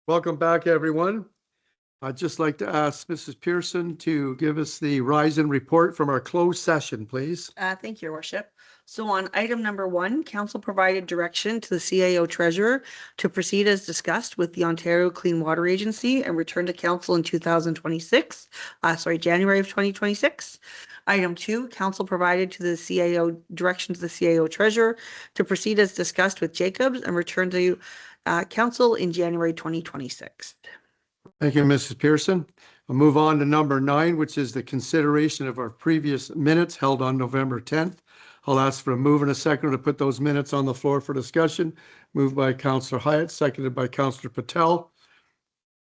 Welcome back, everyone. I'd just like to ask Mrs. Pearson to give us the rise and report from our closed session, please. Thank you, Your Worship. So on item number 1, council provided direction to the CAO treasurer to proceed as discussed with the Ontario Clean Water Agency and return to council in January of 2026. Item 2, council provided to the CAO direction to the CAO treasurer to proceed as discussed with Jacobs and return to council in January 2026. Thank you, Mrs. Pearson. We'll move on to number 9, which is the consideration of our previous minutes held on November 10th. I'll ask for a move and a second to put those minutes on the floor for discussion. Moved by Councillor Hyatt, seconded by Councillor Patel.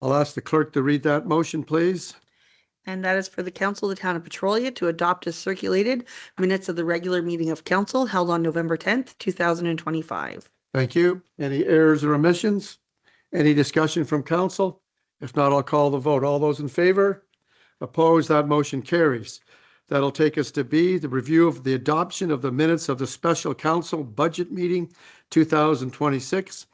I'll ask the clerk to read that motion, please. And that is for the council of the town of Petrolia to adopt as circulated minutes of the regular meeting of council held on November 10th, 2025. Thank you. Any errors or omissions? Any discussion from council? If not, I'll call the vote. All those in favor? Opposed? That motion carries. That'll take us to B, the review of the adoption of the minutes of the special council budget meeting 2026.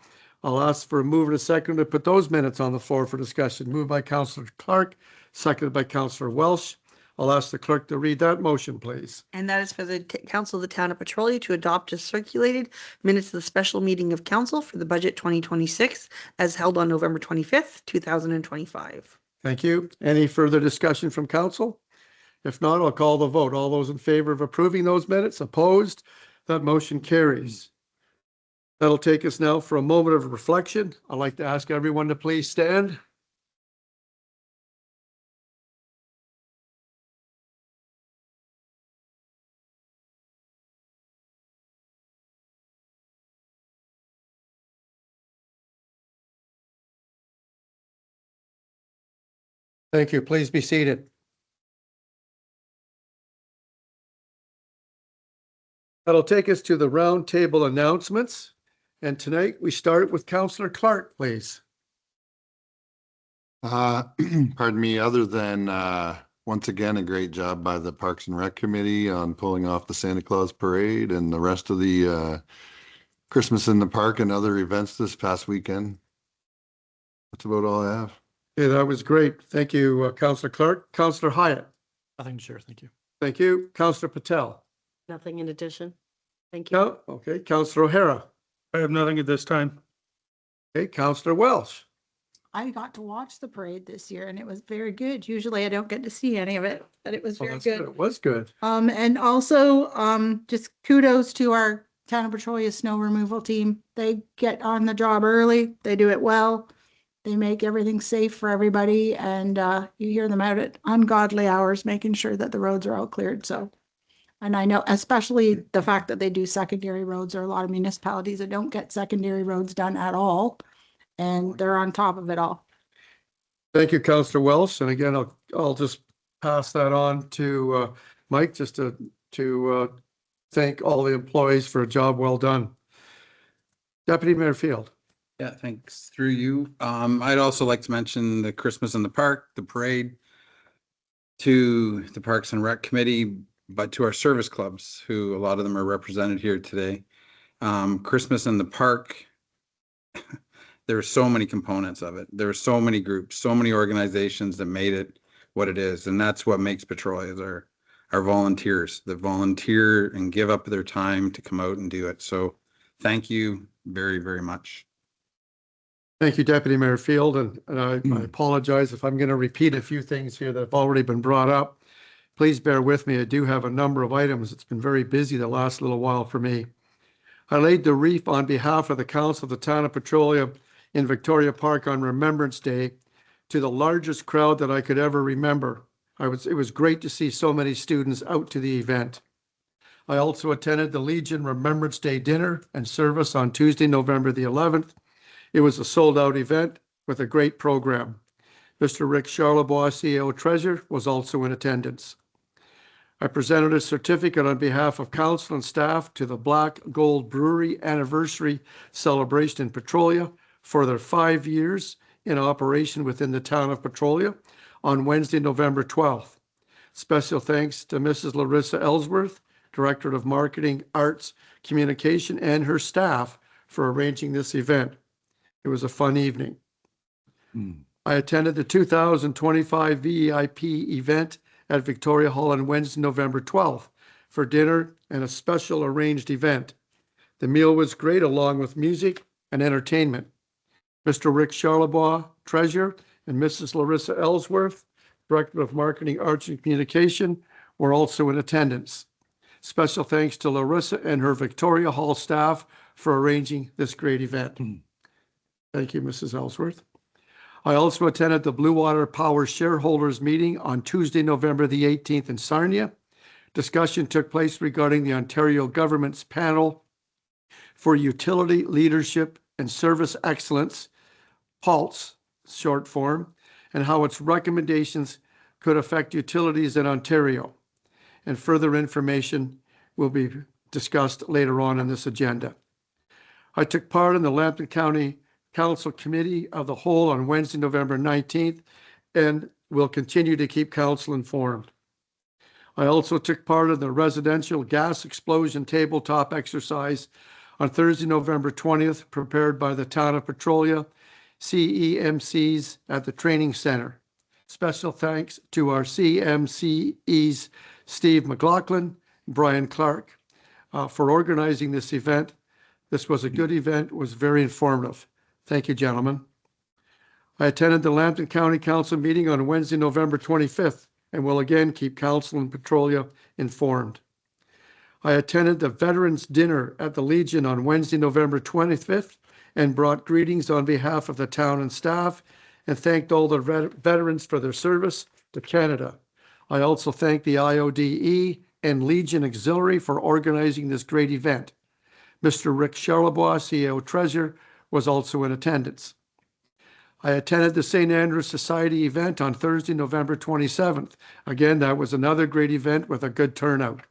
I'll ask for a move and a second to put those minutes on the floor for discussion. Moved by Councillor Clark, seconded by Councillor Welsh. I'll ask the clerk to read that motion, please. And that is for the council of the town of Petrolia to adopt as circulated minutes of the special meeting of council for the budget 2026 as held on November 25th, 2025. Thank you. Any further discussion from council? If not, I'll call the vote. All those in favor of approving those minutes? Opposed? That motion carries. That'll take us now for a moment of reflection. I'd like to ask everyone to please stand. Thank you. Please be seated. That'll take us to the round table announcements. And tonight we start with Councillor Clark, please. Pardon me, other than once again, a great job by the Parks and Rec Committee on pulling off the Santa Claus Parade and the rest of the Christmas in the Park and other events this past weekend. That's about all I have. Yeah, that was great. Thank you, Councillor Clark. Councillor Hyatt. Nothing to share. Thank you. Thank you. Councillor Patel. Nothing in addition. Thank you. No? Okay. Councillor O'Hara. I have nothing at this time. Okay. Councillor Welsh. I got to watch the parade this year and it was very good. Usually I don't get to see any of it, but it was very good. It was good. And also, just kudos to our town of Petrolia snow removal team. They get on the job early. They do it well. They make everything safe for everybody, and you hear them out at ungodly hours, making sure that the roads are all cleared. So, and I know especially the fact that they do secondary roads. There are a lot of municipalities that don't get secondary roads done at all, and they're on top of it all. Thank you, Councillor Welsh. And again, I'll just pass that on to Mike, just to thank all the employees for a job well done. Deputy Mayor Field. Yeah, thanks. Through you. I'd also like to mention the Christmas in the Park, the parade, to the Parks and Rec Committee, but to our service clubs, who a lot of them are represented here today. Christmas in the Park, there are so many components of it. There are so many groups, so many organizations that made it what it is. And that's what makes Petrolia, our volunteers that volunteer and give up their time to come out and do it. So thank you very, very much. Thank you, Deputy Mayor Field. And I apologize if I'm going to repeat a few things here that have already been brought up. Please bear with me. I do have a number of items. It's been very busy the last little while for me. I laid the wreath on behalf of the Council of the Town of Petrolia in Victoria Park on Remembrance Day to the largest crowd that I could ever remember. It was great to see so many students out to the event. I also attended the Legion Remembrance Day dinner and service on Tuesday, November the 11th. It was a sold-out event with a great program. Mr. Rick Charlebois, CEO Treasurer, was also in attendance. I presented a certificate on behalf of council and staff to the Black Gold Brewery anniversary celebration in Petrolia for their 5 years in operation within the town of Petrolia on Wednesday, November 12th. Special thanks to Mrs. Larissa Ellsworth, Director of Marketing, Arts, Communication, and her staff for arranging this event. It was a fun evening. I attended the 2025 VEIP event at Victoria Hall on Wednesday, November 12th for dinner and a special arranged event. The meal was great along with music and entertainment. Mr. Rick Charlebois, Treasurer, and Mrs. Larissa Ellsworth, Director of Marketing, Arts, and Communication, were also in attendance. Special thanks to Larissa and her Victoria Hall staff for arranging this great event. Thank you, Mrs. Ellsworth. I also attended the Blue Water Power shareholders meeting on Tuesday, November the 18th in Sarnia. Discussion took place regarding the Ontario government's panel for utility leadership and service excellence, PULSE, short form, and how its recommendations could affect utilities in Ontario. And further information will be discussed later on in this agenda. I took part in the Lambton County Council Committee of the Whole on Wednesday, November 19th, and will continue to keep council informed. I also took part in the residential gas explosion tabletop exercise on Thursday, November 20th, prepared by the Town of Petrolia, CEMCs at the Training Center. Special thanks to our CMCEs, Steve McLaughlin, Brian Clark, for organizing this event. This was a good event, was very informative. Thank you, gentlemen. I attended the Lambton County Council meeting on Wednesday, November 25th, and will again keep council and Petrolia informed. I attended the Veterans Dinner at the Legion on Wednesday, November 25th, and brought greetings on behalf of the town and staff, and thanked all the veterans for their service to Canada. I also thank the IODE and Legion Auxiliary for organizing this great event. Mr. Rick Charlebois, CEO Treasurer, was also in attendance. I attended the St. Andrews Society event on Thursday, November 27th. Again, that was another great event with a good turnout.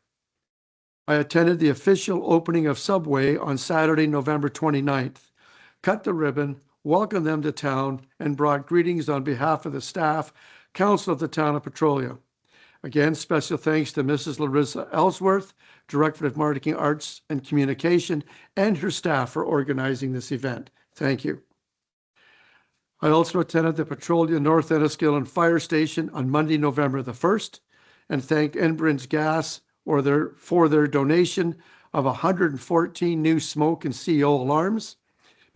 I attended the official opening of Subway on Saturday, November 29th, cut the ribbon, welcomed them to town, and brought greetings on behalf of the staff, council of the Town of Petrolia. Again, special thanks to Mrs. Larissa Ellsworth, Director of Marketing, Arts, and Communication, and her staff for organizing this event. Thank you. I also attended the Petrolia North Enniskillen Fire Station on Monday, November the 1st, and thanked Enbridge Gas for their donation of 114 new smoke and CO alarms.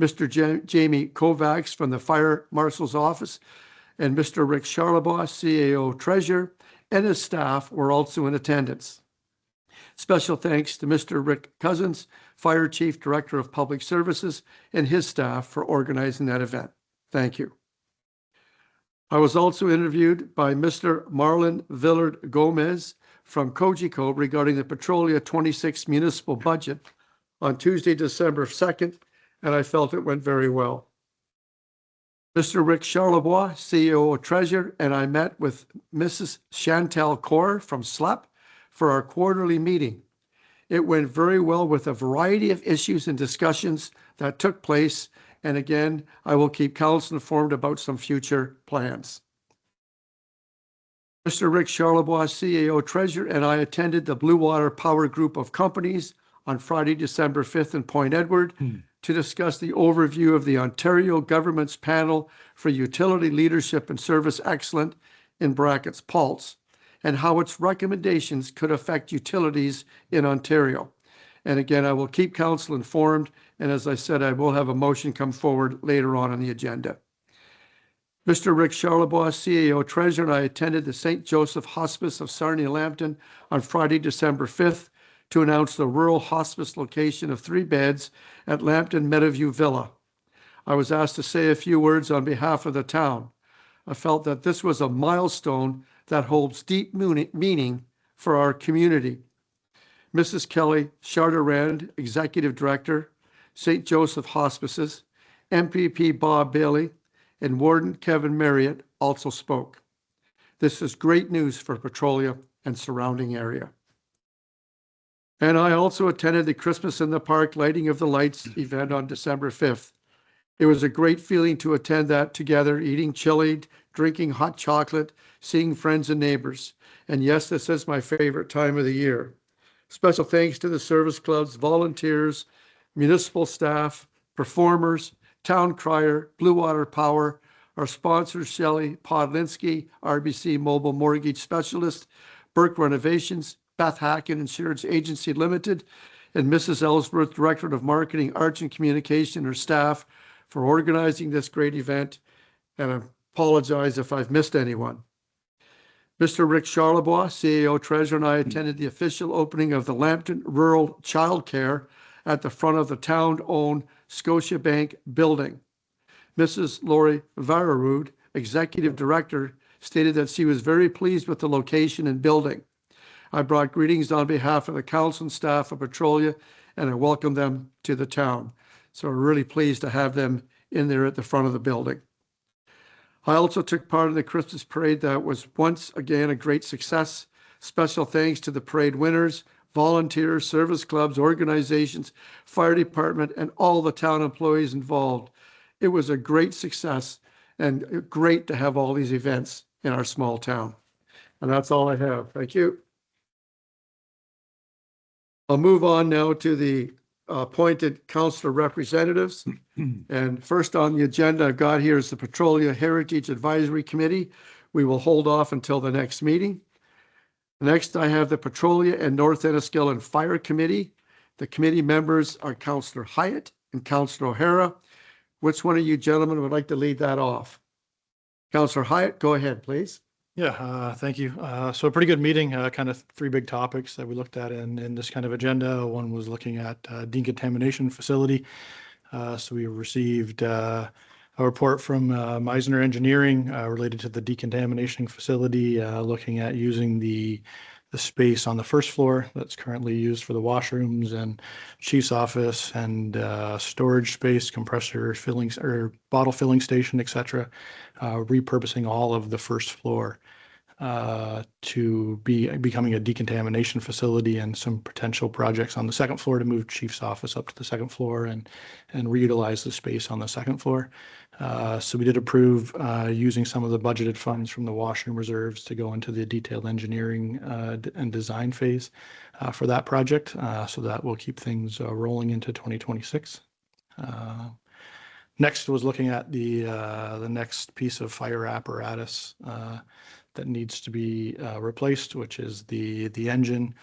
Mr. Jamie Kovacs from the Fire Marshal's Office and Mr. Rick Charlebois, CAO Treasurer, and his staff were also in attendance. Special thanks to Mr. Rick Cousins, Fire Chief Director of Public Services, and his staff for organizing that event. Thank you. I was also interviewed by Mr. Marlon Villard Gomez from Cogeco regarding the Petrolia 26 municipal budget on Tuesday, December 2nd, and I felt it went very well. Mr. Rick Charlebois, CEO of Treasurer, and I met with Mrs. Chantal Kaur from SLEP for our quarterly meeting. It went very well with a variety of issues and discussions that took place, and again, I will keep council informed about some future plans. Mr. Rick Charlebois, CEO Treasurer, and I attended the Blue Water Power Group of Companies on Friday, December 5th in Point Edward to discuss the overview of the Ontario government's panel for utility leadership and service excellence, in brackets PULSE, and how its recommendations could affect utilities in Ontario. And again, I will keep council informed, and as I said, I will have a motion come forward later on the agenda. Mr. Rick Charlebois, CEO Treasurer, and I attended the St. Joseph Hospice of Sarnia-Lambton on Friday, December 5th to announce the rural hospice location of 3 beds at Lambton Meadowview Villa. I was asked to say a few words on behalf of the town. I felt that this was a milestone that holds deep meaning for our community. Mrs. Kelly Charterand, Executive Director, St. Joseph Hospices, MPP Bob Bailey, and Warden Kevin Marriott also spoke. This is great news for Petrolia and surrounding area. And I also attended the Christmas in the Park Lighting of the Lights event on December 5th. It was a great feeling to attend that together, eating chili, drinking hot chocolate, seeing friends and neighbors. And yes, this is my favorite time of the year. Special thanks to the service clubs, volunteers, municipal staff, performers, town crier, Blue Water Power, Our sponsors, Shelley Podlinski, RBC Mobile Mortgage Specialist, Burke Renovations, Beth Hacken Insurance Agency Limited, and Mrs. Ellsworth, Director of Marketing, Arts and Communication, her staff for organizing this great event. And I apologize if I've missed anyone. Mr. Rick Charlebois, CAO Treasurer, and I attended the official opening of the Lambton Rural Childcare at the front of the town-owned Scotiabank building. Mrs. Lori Vararud, Executive Director, stated that she was very pleased with the location and building. I brought greetings on behalf of the council and staff of Petrolia, and I welcome them to the town. So we're really pleased to have them in there at the front of the building. I also took part in the Christmas parade that was once again a great success. Special thanks to the parade winners, volunteers, service clubs, organizations, fire department, and all the town employees involved. It was a great success and great to have all these events in our small town. And that's all I have. Thank you. I'll move on now to the appointed councillor representatives. And first on the agenda I've got here is the Petrolia Heritage Advisory Committee. We will hold off until the next meeting. Next, I have the Petrolia and North Enniskillen Fire Committee. The committee members are Councillor Hyatt and Councillor O'Hara. Which one of you gentlemen would like to lead that off? Councillor Hyatt, go ahead, please. Yeah, thank you. So a pretty good meeting, kind of three big topics that we looked at in this kind of agenda. One was looking at decontamination facility. So we received a report from Meisner Engineering related to the decontamination facility, looking at using the space on the first floor that's currently used for the washrooms and chief's office and storage space, compressor filling or bottle filling station, etc. Repurposing all of the first floor to be becoming a decontamination facility, and some potential projects on the second floor to move chief's office up to the second floor and reutilize the space on the second floor. So we did approve using some of the budgeted funds from the washroom reserves to go into the detailed engineering and design phase for that project. So that will keep things rolling into 2026. Next was looking at the next piece of fire apparatus that needs to be replaced, which is the engine.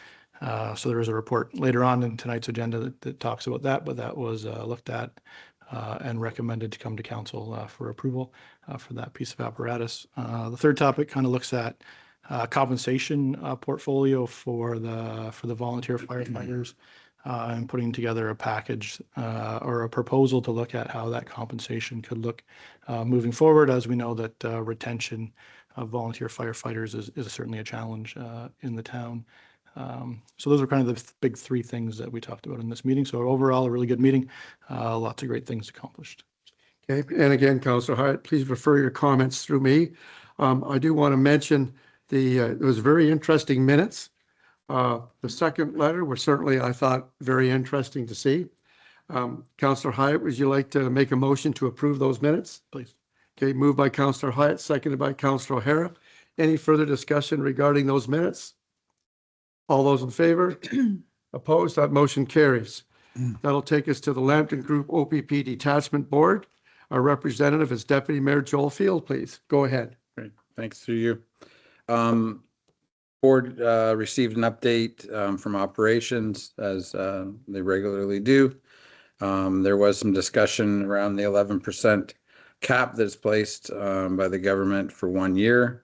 So there is a report later on in tonight's agenda that talks about that, but that was looked at and recommended to come to council for approval for that piece of apparatus. The third topic kind of looks at compensation portfolio for the volunteer firefighters and putting together a package or a proposal to look at how that compensation could look moving forward, as we know that retention of volunteer firefighters is certainly a challenge in the town. So those are kind of the big three things that we talked about in this meeting. So overall, a really good meeting, lots of great things accomplished. Okay, and again, Councillor Hyatt, please refer your comments through me. I do want to mention it was very interesting minutes. The second letter was certainly, I thought, very interesting to see. Councillor Hyatt, would you like to make a motion to approve those minutes? Please. Okay, moved by Councillor Hyatt, seconded by Councillor O'Hara. Any further discussion regarding those minutes? All those in favor? Opposed? That motion carries. That'll take us to the Lambton Group OPP Detachment Board. Our representative is Deputy Mayor Joel Field, please. Go ahead. Great, thanks through you. Board received an update from operations, as they regularly do. There was some discussion around the 11% cap that's placed by the government for 1 year.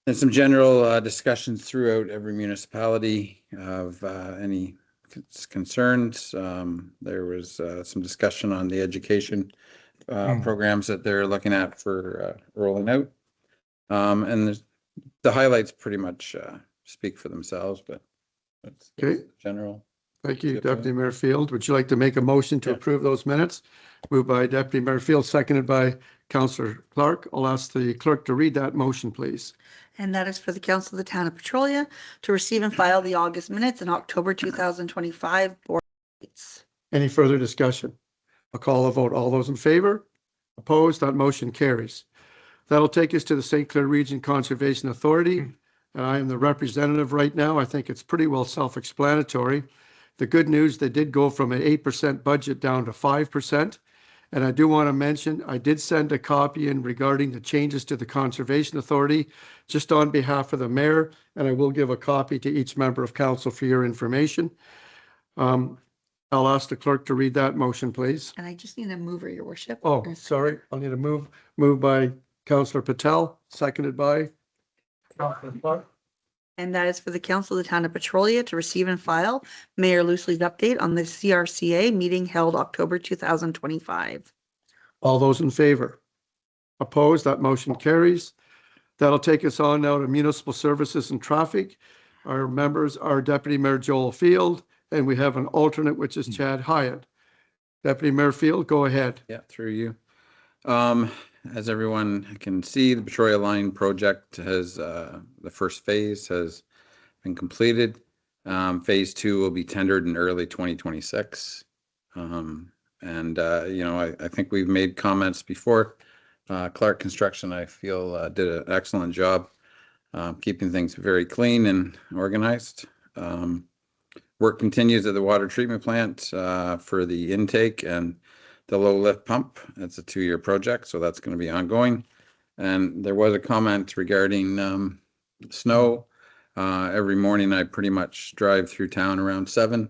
And some general discussions throughout every municipality of any concerns. There was some discussion on the education programs that they're looking at for rolling out. And the highlights pretty much speak for themselves, but that's Okay. general. Thank you, Good Deputy Mayor Field. Would you like to make a motion to approve those minutes? Moved by Deputy Mayor Field, seconded by Councillor Clark. I'll ask the clerk to read that motion, please. And that is for the Council of the Town of Petrolia to receive and file the August minutes and October 2025 board minutes. Any further discussion? I'll call a vote. All those in favor? Opposed? That motion carries. That'll take us to the St. Clair Region Conservation Authority. And I am the representative right now. I think it's pretty well self-explanatory. The good news, they did go from an 8% budget down to 5%. And I do want to mention, I did send a copy in regarding the changes to the Conservation Authority, just on behalf of the mayor, and I will give a copy to each member of council for your information. I'll ask the clerk to read that motion, please. And I just need a mover, your worship. Oh, sorry, I'll need a move by Councillor Patel, seconded by Councillor Clark. And that is for the council of the town of Petrolia to receive and file Mayor Loosely's update on the CRCA meeting held October 2025. All those in favor? Opposed? That motion carries. That'll take us on now to municipal services and traffic. Our members are Deputy Mayor Joel Field, and we have an alternate, which is Chad Hyatt. Deputy Mayor Field, go ahead. Yeah, through you. As everyone can see, the Petrolia Line project has, the first phase has been completed. Phase 2 will be tendered in early 2026. I think we've made comments before. Clark Construction, I feel, did an excellent job keeping things very clean and organized. Work continues at the water treatment plant for the intake and the low lift pump. It's a 2-year project, so that's going to be ongoing. And there was a comment regarding snow. Every morning I pretty much drive through town around 7,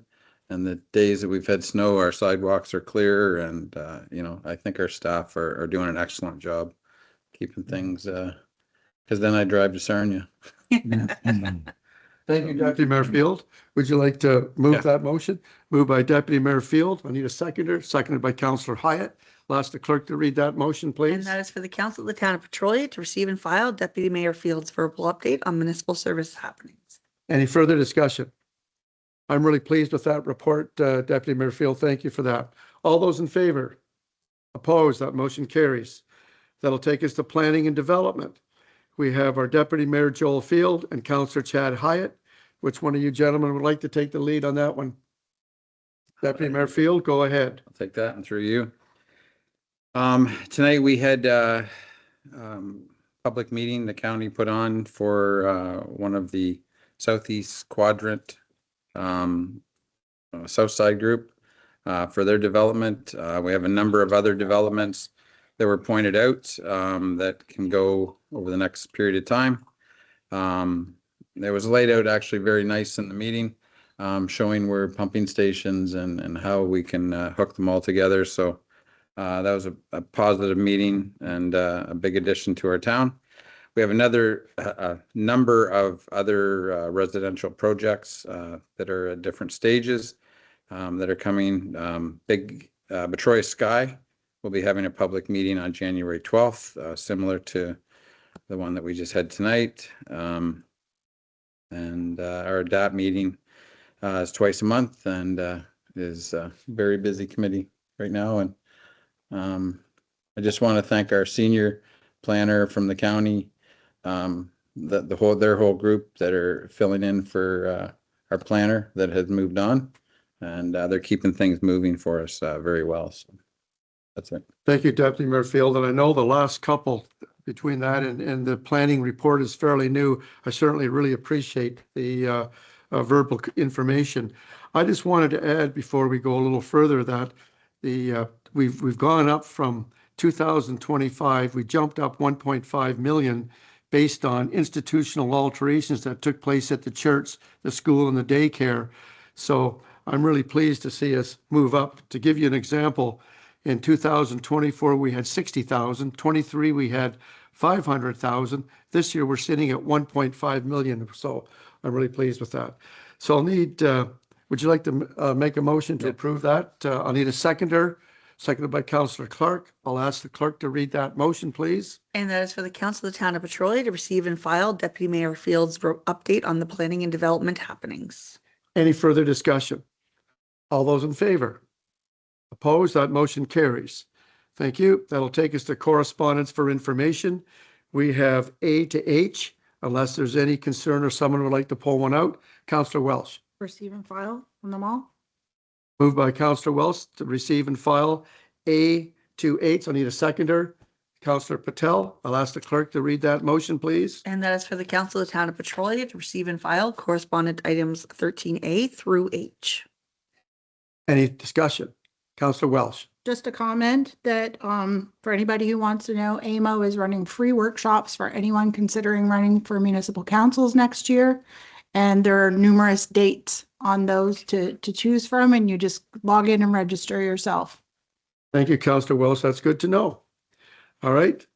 and the days that we've had snow, our sidewalks are clear, and I think our staff are doing an excellent job keeping things, because then I drive to Sarnia. Thank you, Deputy Mayor Field. Would you like to move Yeah. that motion? Moved by Deputy Mayor Field. I need a seconder, seconded by Councillor Hyatt. I'll ask the clerk to read that motion, And please. that is for the council of the town of Petrolia to receive and file Deputy Mayor Field's verbal update on municipal service happenings. Any further discussion? I'm really pleased with that report, Deputy Mayor Field. Thank you for that. All those in favor? Opposed? That motion carries. That'll take us to planning and development. We have our Deputy Mayor Joel Field and Councillor Chad Hyatt. Which one of you gentlemen would like to take the lead on that one? Deputy Mayor Field, go ahead. I'll take that and through you. Tonight we had public meeting the county put on for one of the Southeast Quadrant South Side group for their development. We have a number of other developments that were pointed out that can go over the next period of time. It was laid out actually very nice in the meeting, showing where pumping stations and how we can hook them all together. So that was a positive meeting and a big addition to our town. We have another number of other residential projects that are at different stages that are coming. Petrolia Sky will be having a public meeting on January 12th, similar to the one that we just had tonight. And our ADAPT meeting is twice a month and is a very busy committee right now. And I just want to thank our senior planner from the county, their whole group that are filling in for our planner that has moved on, and they're keeping things moving for us very well. So that's it. Thank you, Deputy Mayor Field. And I know the last couple between that and the planning report is fairly new. I certainly really appreciate the verbal information. I just wanted to add before we go a little further that we've gone up from 2025. We jumped up 1.5 million based on institutional alterations that took place at the church, the school, and the daycare. So I'm really pleased to see us move up. To give you an example, in 2024, we had 60,000. 23, we had 500,000. This year, we're sitting at 1.5 million. So I'm really pleased with that. So I'll need, would you like to make a motion to approve that? I'll need a seconder, seconded by Councillor Clark. I'll ask the clerk to read that motion, please. And that is for the council of the town of Petrolia to receive and file Deputy Mayor Field's update on the planning and development happenings. Any further discussion? All those in favor? Opposed? That motion carries. Thank you. That'll take us to correspondence for information. We have A to H, unless there's any concern or someone would like to pull one out. Councillor Welsh. Receive and file on them all. Moved by Councillor Welsh to receive and file A to H. I need a seconder. Councillor Patel. I'll ask the clerk to read that motion, please. And that is for the council of the town of Petrolia to receive and file correspondent items 13A through H. Any discussion? Councillor Welsh. just a comment that for anybody who wants to know, AMO is running free workshops for anyone considering running for municipal councils next year. And there are numerous dates on those to choose from, and you just log in and register yourself. Thank you, Councillor Welsh. That's good to know. All right.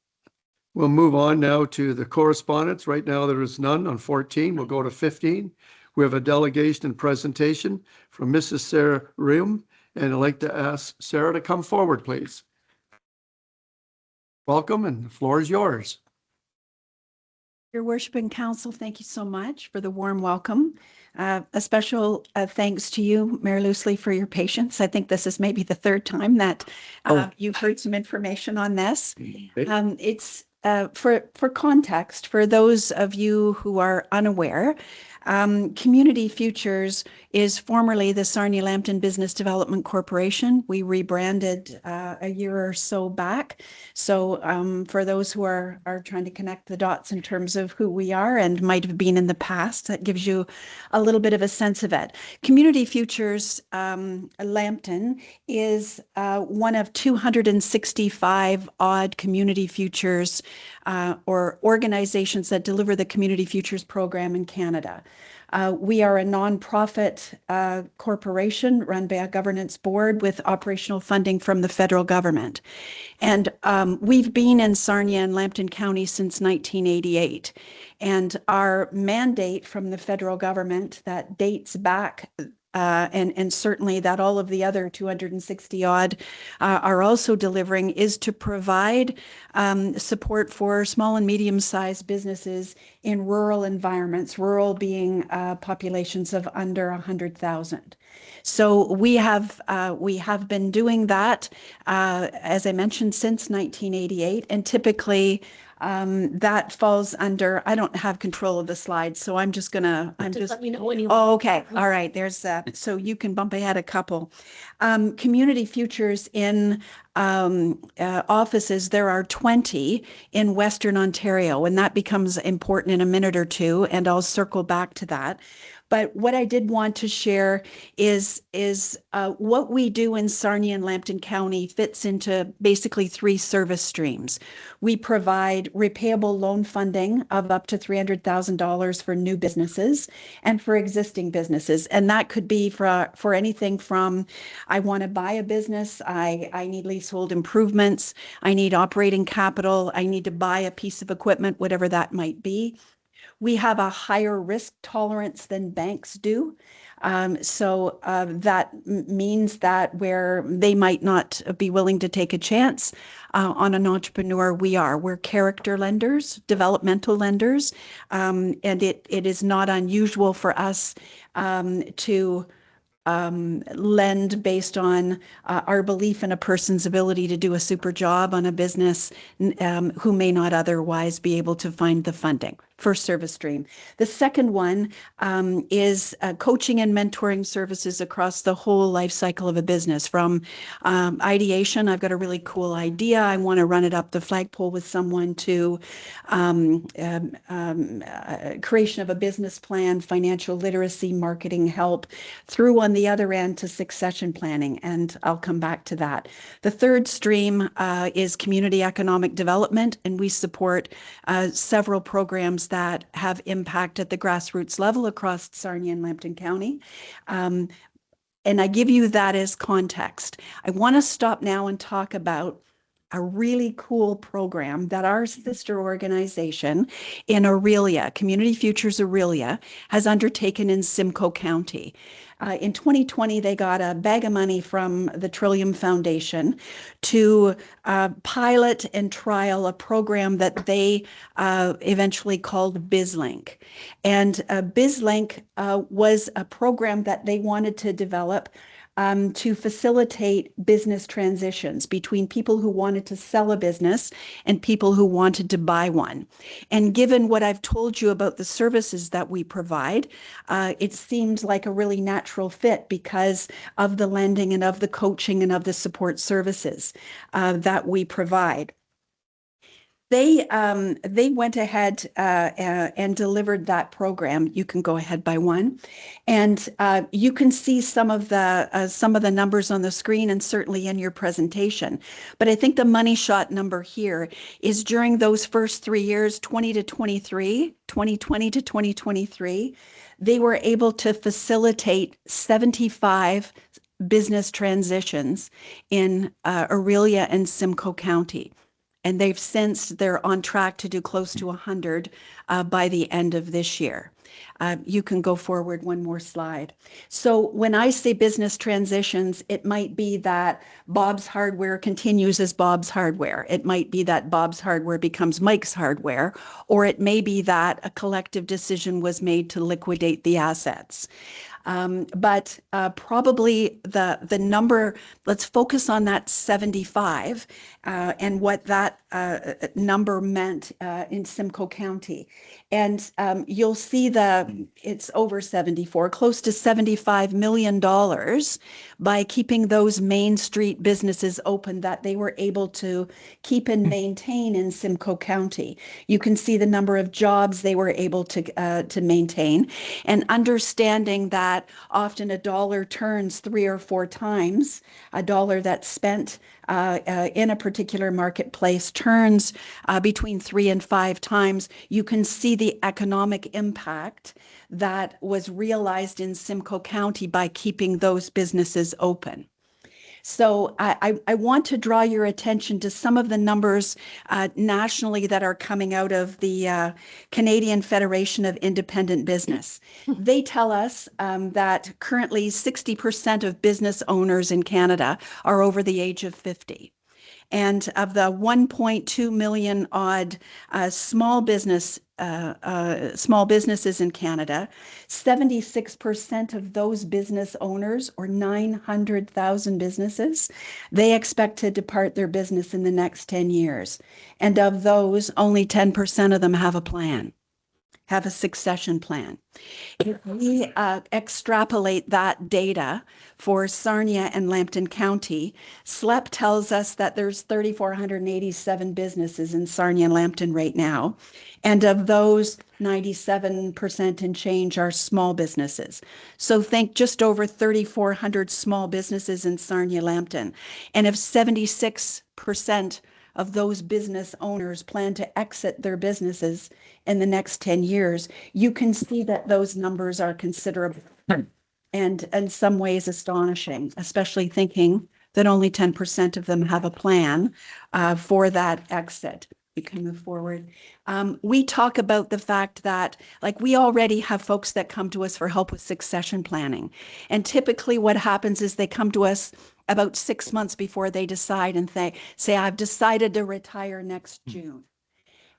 We'll move on now to the correspondence. Right now, there is none on 14. We'll go to 15. We have a delegation and presentation from Mrs. Sarah Rium, and I'd like to ask Sarah to come forward, please. Welcome, and the floor is yours. Your worship and council, thank you so much for the warm welcome. A special thanks to you, Mayor Loosely, for your patience. I think this is maybe the third time that you've heard some information on this. It's for context, for those of you who are unaware, Community Futures is formerly the Sarnia-Lambton Business Development Corporation. We rebranded a year or so back. So for those who are trying to connect the dots in terms of who we are and might have been in the past, that gives you a little bit of a sense of it. Community Futures Lambton is one of 265 odd Community Futures or organizations that deliver the Community Futures program in Canada. We are a nonprofit corporation run by a governance board with operational funding from the federal government. And we've been in Sarnia and Lambton County since 1988. And our mandate from the federal government that dates back and certainly that all of the other 260 odd are also delivering is to provide support for small and medium-sized businesses in rural environments, rural being populations of under 100,000. So we have been doing that, as I mentioned, since 1988, and typically that falls under, I don't have control of the slides, so I'm just let me know when you. Oh, okay. All right. There's that. So you can bump ahead a couple. Community Futures in offices, there are 20 in Western Ontario, and that becomes important in a minute or two, and I'll circle back to that. But what I did want to share is what we do in Sarnia and Lambton County fits into basically three service streams. We provide repayable loan funding of up to $300,000 for new businesses and for existing businesses. And that could be for anything from, I want to buy a business, I need leasehold improvements, I need operating capital, I need to buy a piece of equipment, whatever that might be. We have a higher risk tolerance than banks do. So that means that where they might not be willing to take a chance on an entrepreneur, we're character lenders, developmental lenders, and it is not unusual for us to lend based on our belief in a person's ability to do a super job on a business who may not otherwise be able to find the funding. First service stream. The second one is coaching and mentoring services across the whole life cycle of a business, from ideation, I've got a really cool idea, I want to run it up the flagpole with someone, to creation of a business plan, financial literacy, marketing help, through on the other end to succession planning, and I'll come back to that. The third stream is community economic development, and we support several programs that have impact at the grassroots level across Sarnia and Lambton County. And I give you that as context. I want to stop now and talk about a really cool program that our sister organization in Aurelia, Community Futures Aurelia, has undertaken in Simcoe County. In 2020, they got a bag of money from the Trillium Foundation to pilot and trial a program that they eventually called BizLink. And BizLink was a program that they wanted to develop to facilitate business transitions between people who wanted to sell a business and people who wanted to buy one. And given what I've told you about the services that we provide, it seemed like a really natural fit because of the lending and of the coaching and of the support services that we provide. They went ahead and delivered that program. You can go ahead by one, and you can see some of the numbers on the screen and certainly in your presentation. But I think the money shot number here is during those first 3 years, 20 to 23, 2020 to 2023, they were able to facilitate 75 business transitions in Aurelia and Simcoe County. And they're on track to do close to 100 by the end of this year. You can go forward one more slide. So when I say business transitions, it might be that Bob's Hardware continues as Bob's Hardware. It might be that Bob's Hardware becomes Mike's Hardware, or it may be that a collective decision was made to liquidate the assets. But probably the number, let's focus on that 75 and what that number meant in Simcoe County. And you'll see it's over 74, close to $75 million by keeping those Main Street businesses open that they were able to keep and maintain in Simcoe County. You can see the number of jobs they were able to maintain, and understanding that often a dollar turns 3 or 4 times. A dollar that's spent in a particular marketplace turns between 3 and 5 times. You can see the economic impact that was realized in Simcoe County by keeping those businesses open. So I want to draw your attention to some of the numbers nationally that are coming out of the Canadian Federation of Independent Business. They tell us that currently 60% of business owners in Canada are over the age of 50. And of the 1.2 million odd small businesses in Canada, 76% of those business owners, or 900,000 businesses, they expect to depart their business in the next 10 years. And of those, only 10% of them have a plan, have a succession plan. If we extrapolate that data for Sarnia and Lambton County, SLEP tells us that there's 3,487 businesses in Sarnia and Lambton right now. And of those, 97% and change are small businesses. So think just over 3,400 small businesses in Sarnia, Lambton. And if 76% of those business owners plan to exit their businesses in the next 10 years, you can see that those numbers are considerable and in some ways astonishing, especially thinking that only 10% of them have a plan for that exit. You can move forward. We talk about the fact that, like, we already have folks that come to us for help with succession planning. And typically what happens is they come to us about 6 months before they decide and say, I've decided to retire next June.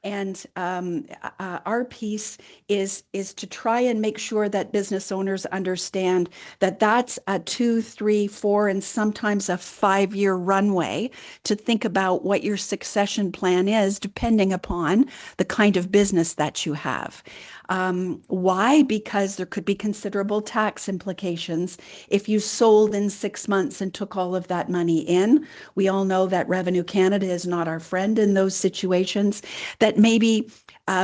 And our piece is to try and make sure that business owners understand that that's a 2, 3, 4, and sometimes a 5-year runway to think about what your succession plan is, depending upon the kind of business that you have. Why? Because there could be considerable tax implications if you sold in 6 months and took all of that money in. We all know that Revenue Canada is not our friend in those situations. That maybe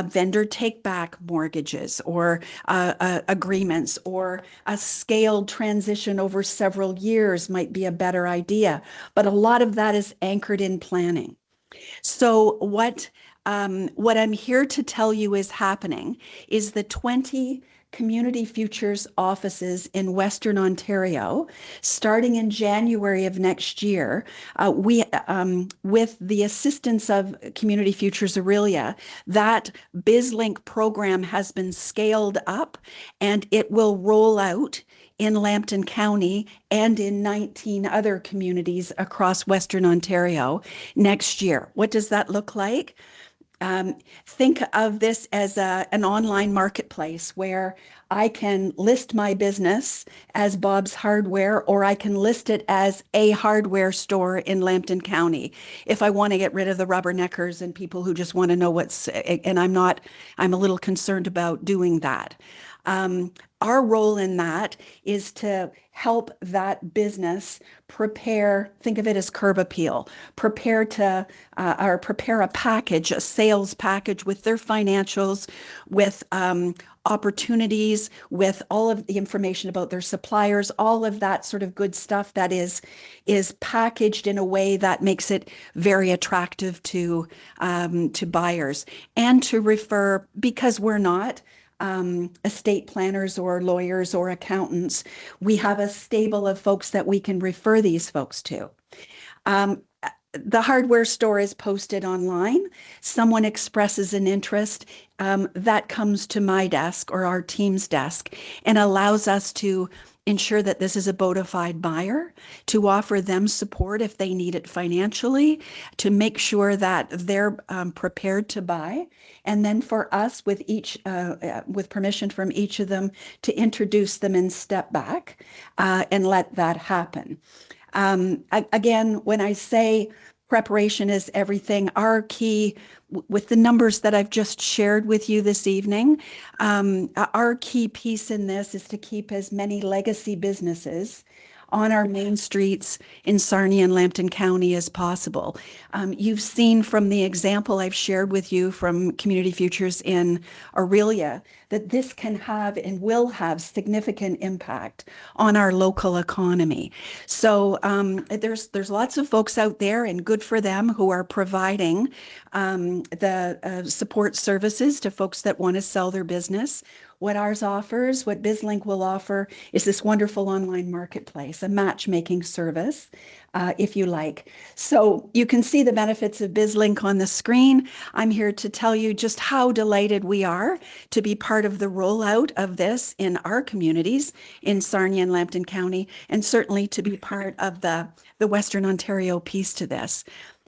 vendor take-back mortgages or agreements or a scaled transition over several years might be a better idea. But a lot of that is anchored in planning. So what I'm here to tell you is happening is the 20 Community Futures offices in Western Ontario, starting in January of next year, we, with the assistance of Community Futures Aurelia, that BizLink program has been scaled up and it will roll out in Lambton County and in 19 other communities across Western Ontario next year. What does that look like? Think of this as an online marketplace where I can list my business as Bob's Hardware, or I can list it as a hardware store in Lambton County. If I want to get rid of the rubberneckers and people who just want to know I'm a little concerned about doing that. Our role in that is to help that business prepare, think of it as curb appeal, prepare to, or prepare a package, a sales package with their financials, with opportunities, with all of the information about their suppliers, all of that sort of good stuff that is packaged in a way that makes it very attractive to buyers, and to refer, because we're not estate planners or lawyers or accountants, we have a stable of folks that we can refer these folks to. The hardware store is posted online. Someone expresses an interest, that comes to my desk or our team's desk and allows us to ensure that this is a bona fide buyer, to offer them support if they need it financially, to make sure that they're prepared to buy, and then for us, with each, with permission from each of them, to introduce them and step back and let that happen. Again, when I say preparation is everything, our key, with the numbers that I've just shared with you this evening, our key piece in this is to keep as many legacy businesses on our main streets in Sarnia and Lambton County as possible. You've seen from the example I've shared with you from Community Futures in Aurelia that this can have and will have significant impact on our local economy. So there's lots of folks out there, and good for them, who are providing the support services to folks that want to sell their business. What ours offers, what BizLink will offer, is this wonderful online marketplace, a matchmaking service, if you like. So you can see the benefits of BizLink on the screen. I'm here to tell you just how delighted we are to be part of the rollout of this in our communities in Sarnia and Lambton County, and certainly to be part of the Western Ontario piece to this.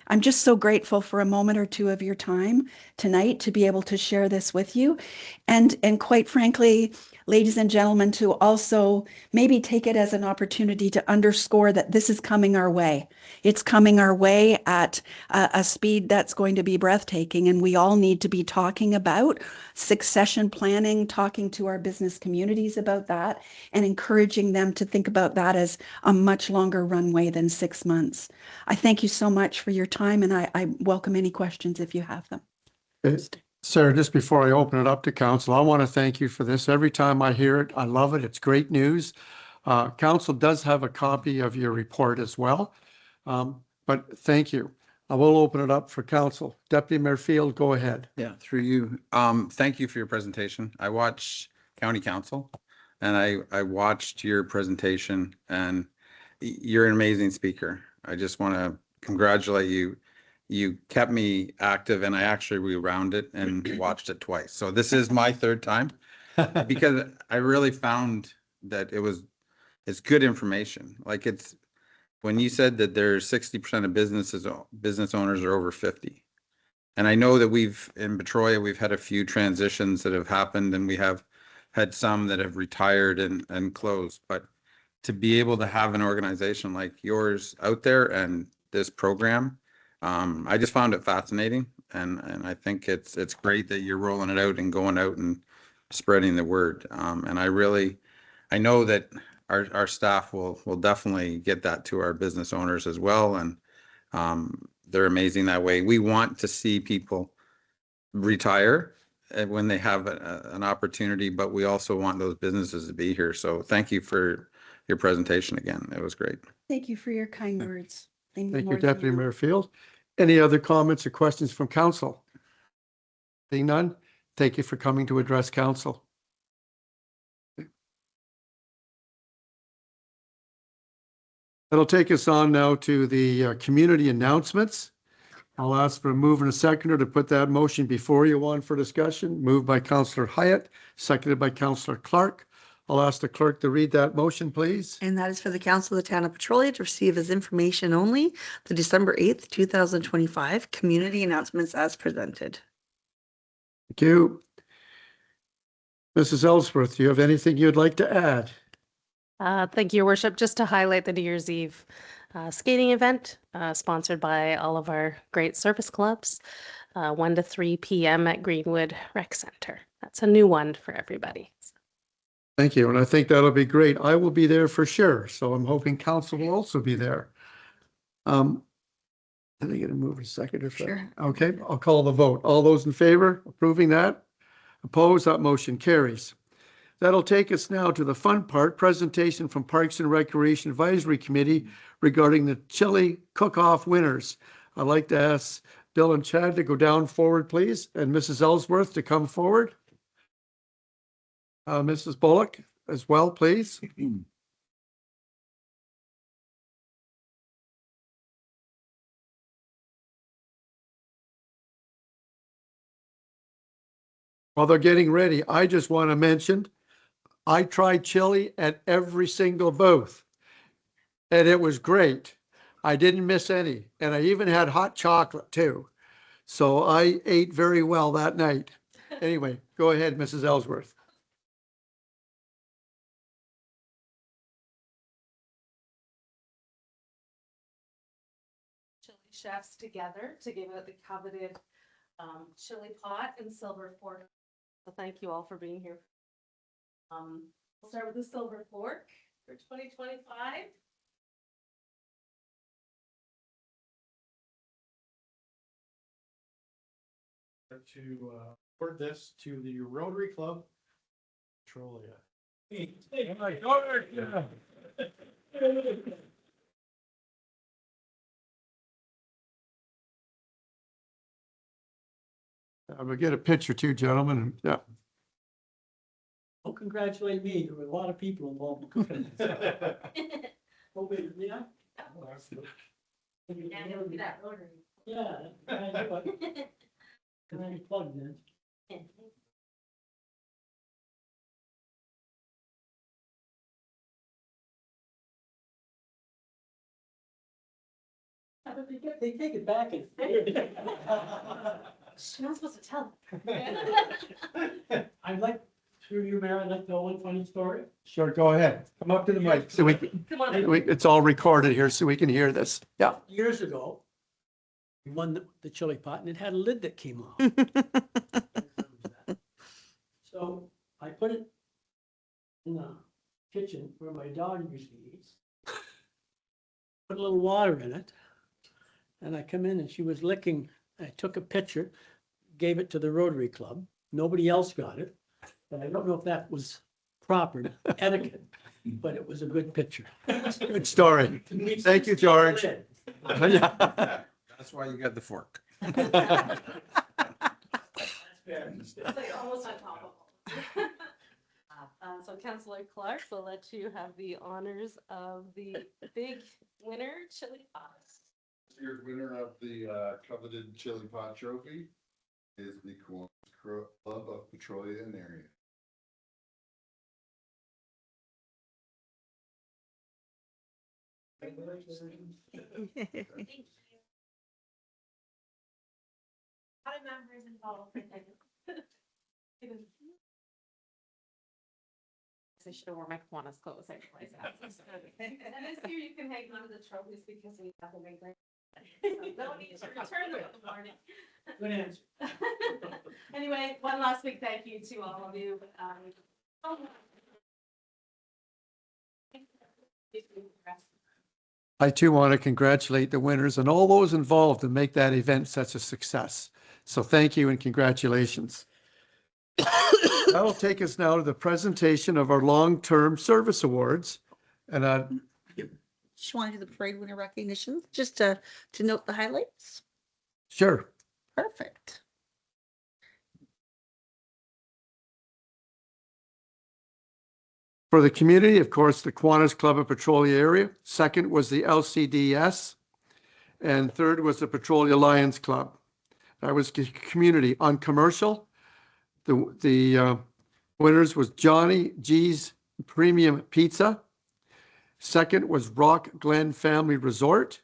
I'm just so grateful for a moment or two of your time tonight to be able to share this with you. And quite frankly, ladies and gentlemen, to also maybe take it as an opportunity to underscore that this is coming our way. It's coming our way at a speed that's going to be breathtaking. And we all need to be talking about succession planning, talking to our business communities about that, and encouraging them to think about that as a much longer runway than 6 months. I thank you so much for your time, and I welcome any questions if you have them. Sarah, just before I open it up to council, I want to thank you for this. Every time I hear it, I love it. It's great news. Council does have a copy of your report as well, but thank you. I will open it up for council. Deputy Mayor Field, go ahead. Yeah, through you. Thank you for your presentation. I watched County Council, and I watched your presentation, and you're an amazing speaker. I just want to congratulate you. You kept me active, and I actually rewound it and watched it twice. So this is my third time because I really found that it's good information. Like, it's, when you said that there's 60% of business owners are over 50. And I know that in Petrolia, we've had a few transitions that have happened, and we have had some that have retired and closed. But to be able to have an organization like yours out there and this program, I just found it fascinating. And I think it's great that you're rolling it out and going out and spreading the word. And I know that our staff will definitely get that to our business owners as well. And they're amazing that way. We want to see people retire when they have an opportunity, but we also want those businesses to be here. So thank you for your presentation again. It was great. Thank you for your kind words. Thank you, Deputy Mayor Field. Any other comments or questions from council? Seeing none, thank you for coming to address council. That'll take us on now to the community announcements. I'll ask for a move and a seconder to put that motion before you on for discussion. Moved by Councillor Hyatt, seconded by Councillor Clark. I'll ask the clerk to read that motion, please. And that is for the Council of the Town of Petrolia to receive as information only the December 8th, 2025 community announcements as presented. Thank you. Mrs. Ellsworth, do you have anything you'd like to add? Thank you, Your Worship. Just to highlight the New Year's Eve skating event sponsored by all of our great service clubs, 1 to 3 p.m. at Greenwood Rec Center. That's a new one for everybody. Thank you. And I think that'll be great. I will be there for sure. So I'm hoping council will also be there. Am I going to move a second or so? Sure. Okay, I'll call the vote. All those in favor approving that? Opposed? That motion carries. That'll take us now to the fun part, presentation from Parks and Recreation Advisory Committee regarding the chili cook-off winners. I'd like to ask Bill and Chad to go down forward, please, and Mrs. Ellsworth to come forward. Mrs. Bullock as well, please. While they're getting ready, I just want to mention, I tried chili at every single booth, and it was great. I didn't miss any, and I even had hot chocolate too. So I ate very well that night. Anyway, go ahead, Mrs. Ellsworth. Chili chefs together to give out the coveted chili pot and silver fork. So thank you all for being here. We'll start with the silver fork for 2025. To award this to the Rotary Club Petrolia. We'll get a picture too, gentlemen. Yeah. Don't congratulate me. There were a lot of people involved. Oh, wait, yeah? Yeah. Can I plug in? Yeah, but they take it back and. You're not supposed to tell. I'd like, through you, Mayor, I'd like to tell one funny story. Sure, go ahead. Come up to the mic so Come on. it's all recorded here so we can hear this. Yeah. Years ago, we won the chili pot and it had a lid that came off. So I put it in the kitchen where my dog usually eats. Put a little water in it. And I come in and she was licking. I took a picture, gave it to the Rotary Club. Nobody else got it. And I don't know if that was proper etiquette, but it was a good picture. Good story. Thank you, George. Yeah. That's why you got the fork. It's like almost untoppable. So Councillor Clark will let you have the honors of the big winner chili pot. Year's winner of the coveted chili pot trophy is the Kiwanis Club of Petrolia and area. Thank you. A lot of members involved. I should have worn my Kiwanis clothes. I realize that. And this year you can hang on to the trophies because we have them in great. Don't need to return them in the morning. Good answer. Anyway, one last big thank you to all of you. I too want to congratulate the winners and all those involved to make that event such a success. So thank you and congratulations. That'll take us now to the presentation of our long-term service awards. And Just want to do the parade winner recognition, just to note the highlights. sure. Perfect. For the community, of course, the Kiwanis Club of Petrolia area. Second was the LCDS. And third was the Petrolia Lions Club. That was community. On commercial, the winners was Johnny G's Premium Pizza. Second was Rock Glen Family Resort.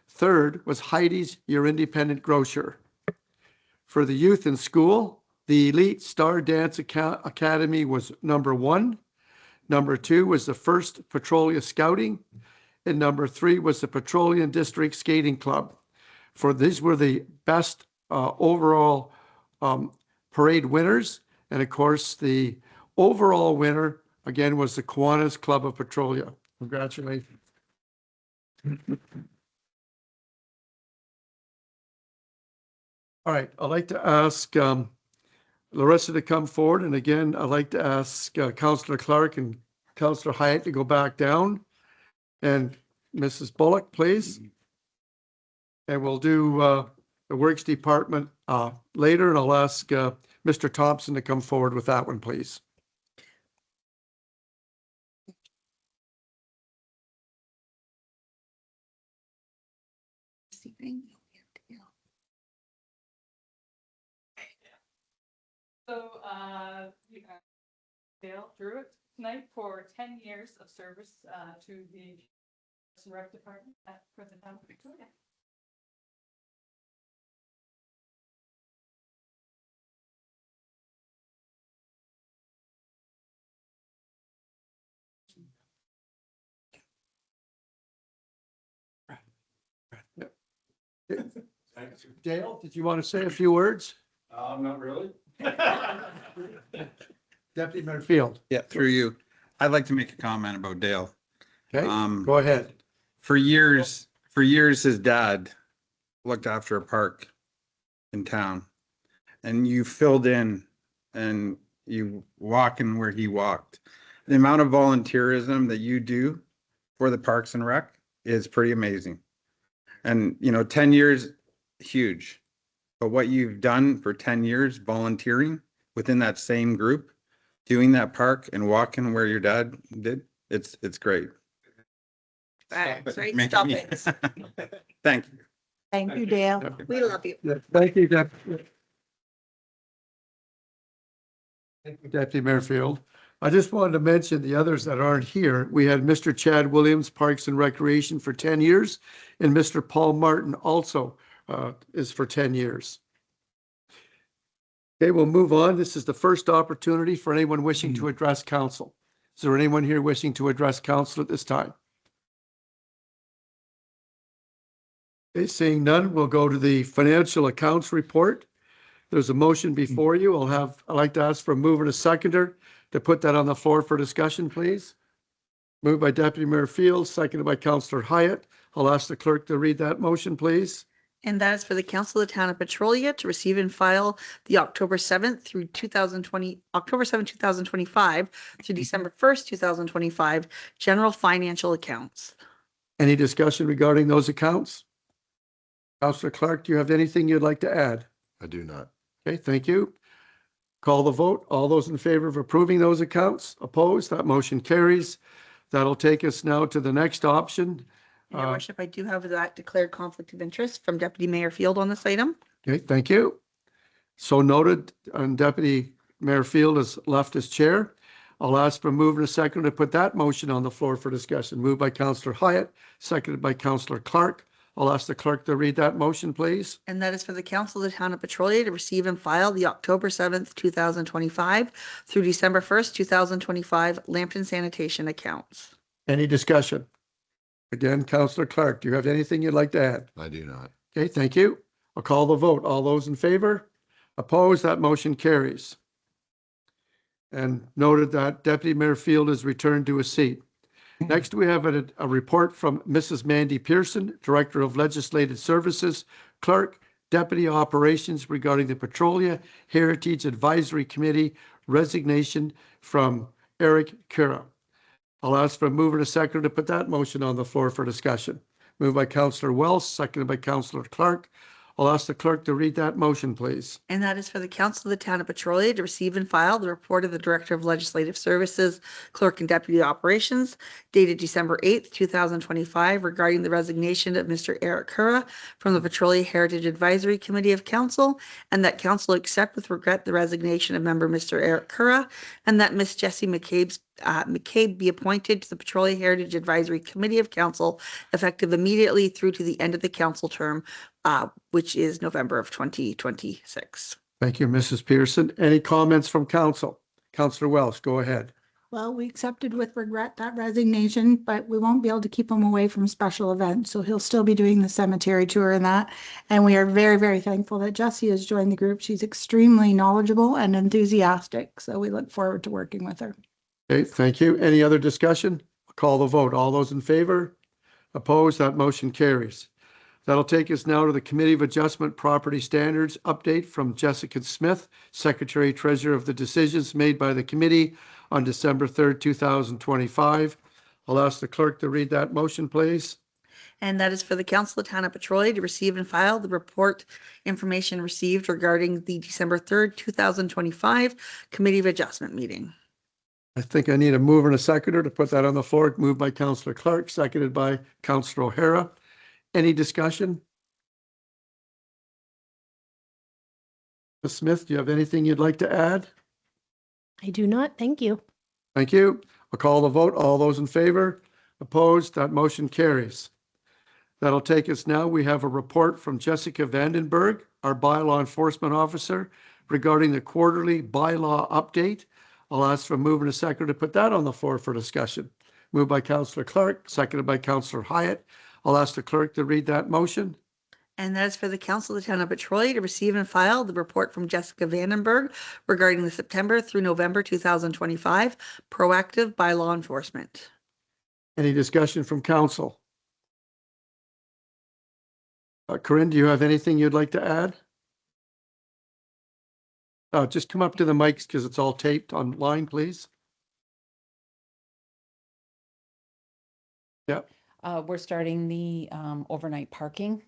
Third was Heidi's Your Independent Grocer. For the youth in school, the Elite Star Dance Academy was number 1. Number 2 was the First Petrolia Scouting. And number 3 was the Petroleum District Skating Club. For these were the best overall parade winners. And of course, the overall winner again, was the Kiwanis Club of Petrolia. Congratulations. All right, I'd like to ask Larissa to come forward. And again, I'd like to ask Councillor Clark and Councillor Hyatt to go back down. And Mrs. Bullock, please. And we'll do the Works Department later. And I'll ask Mr. Thompson to come forward with that one, please. So, we have Dale Druitt tonight for 10 years of service to the Parks and Rec Department for the town of Victoria. Dale, did you want to say a few words? Not really. Deputy Mayor Field. Yeah, through you. I'd like to make a comment about Dale. Okay, Um, go ahead. For years, his dad looked after a park in town. And you filled in and you walk in where he walked. The amount of volunteerism that you do for the Parks and Rec is pretty amazing. And, 10 years, huge. But what you've done for 10 years volunteering within that same group, doing that park and walking where your dad did, it's great. Thanks, right? Making Stop me- it. Thank you. Thank you, Dale. We love you. Yeah, thank you, Deputy. Thank you, Deputy Mayor Field. I just wanted to mention the others that aren't here. We had Mr. Chad Williams, Parks and Recreation for 10 years, and Mr. Paul Martin also is for 10 years. Okay, we'll move on. This is the first opportunity for anyone wishing to address council. Is there anyone here wishing to address council at this time? Okay, seeing none, we'll go to the financial accounts report. There's a motion before you. I'd like to ask for a mover and a seconder to put that on the floor for discussion, please. Moved by Deputy Mayor Field, seconded by Councillor Hyatt. I'll ask the clerk to read that motion, please. And that is for the Council of the Town of Petrolia to receive and file the October 7th, 2025 to December 1st, 2025 general financial accounts. Any discussion regarding those accounts? Councillor Clark, do you have anything you'd like to add? I do not. Okay, thank you. Call the vote. All those in favor of approving those accounts? Opposed? That motion carries. That'll take us now to the next option. Your worship, I do have that declared conflict of interest from Deputy Mayor Field on this item. Okay, thank you. So noted, and Deputy Mayor Field has left his chair. I'll ask for a mover and a second to put that motion on the floor for discussion. Moved by Councillor Hyatt, seconded by Councillor Clark. I'll ask the clerk to read that motion, please. And that is for the Council of the Town of Petrolia to receive and file the October 7th, 2025 through December 1st, 2025 Lambton sanitation accounts. Any discussion? Again, Councillor Clark, do you have anything you'd like to add? I do not. Okay, thank you. I'll call the vote. All those in favor? Opposed? That motion carries. And noted that Deputy Mayor Field has returned to his seat. Next, we have a report from Mrs. Mandy Pearson, Director of Legislative Services, Clerk, Deputy Operations regarding the Petrolia Heritage Advisory Committee resignation from Eric Kura. I'll ask for a mover and a seconder to put that motion on the floor for discussion. Moved by Councillor Wells, seconded by Councillor Clark. I'll ask the clerk to read that motion, please. And that is for the Council of the Town of Petrolia to receive and file the report of the Director of Legislative Services, Clerk and Deputy Operations dated December 8th, 2025 regarding the resignation of Mr. Eric Kura from the Petrolia Heritage Advisory Committee of Council, and that Council accept with regret the resignation of member Mr. Eric Kura, and that Miss Jessie McCabe be appointed to the Petrolia Heritage Advisory Committee of Council effective immediately through to the end of the council term, which is November of 2026. Thank you, Mrs. Pearson. Any comments from council? Councillor Welsh, go ahead. Well, we accepted with regret that resignation, but we won't be able to keep him away from special events. So he'll still be doing the cemetery tour and that. And we are very, very thankful that Jessie has joined the group. She's extremely knowledgeable and enthusiastic. So we look forward to working with her. Okay, thank you. Any other discussion? I'll call the vote. All those in favor? Opposed? That motion carries. That'll take us now to the Committee of Adjustment Property Standards update from Jessica Smith, Secretary Treasurer of the decisions made by the committee on December 3rd, 2025. I'll ask the clerk to read that motion, please. And that is for the Council of Town of Petrolia to receive and file the report information received regarding the December 3rd, 2025 Committee of Adjustment meeting. I think I need a mover and a seconder to put that on the floor. Moved by Councillor Clark, seconded by Councillor O'Hara. Any discussion? Ms. Smith, do you have anything you'd like to add? I do not. Thank you. Thank you. I'll call the vote. All those in favor? Opposed? That motion carries. That'll take us now. We have a report from Jessica Vandenberg, our bylaw enforcement officer, regarding the quarterly bylaw update. I'll ask for a mover and a seconder to put that on the floor for discussion. Moved by Councillor Clark, seconded by Councillor Hyatt. I'll ask the clerk to read that motion. And that is for the Council of the Town of Petrolia to receive and file the report from Jessica Vandenberg regarding the September through November 2025 proactive bylaw enforcement. Any discussion from council? Corinne, do you have anything you'd like to add? Just come up to the mics because it's all taped online, please. Yeah. We're starting the overnight parking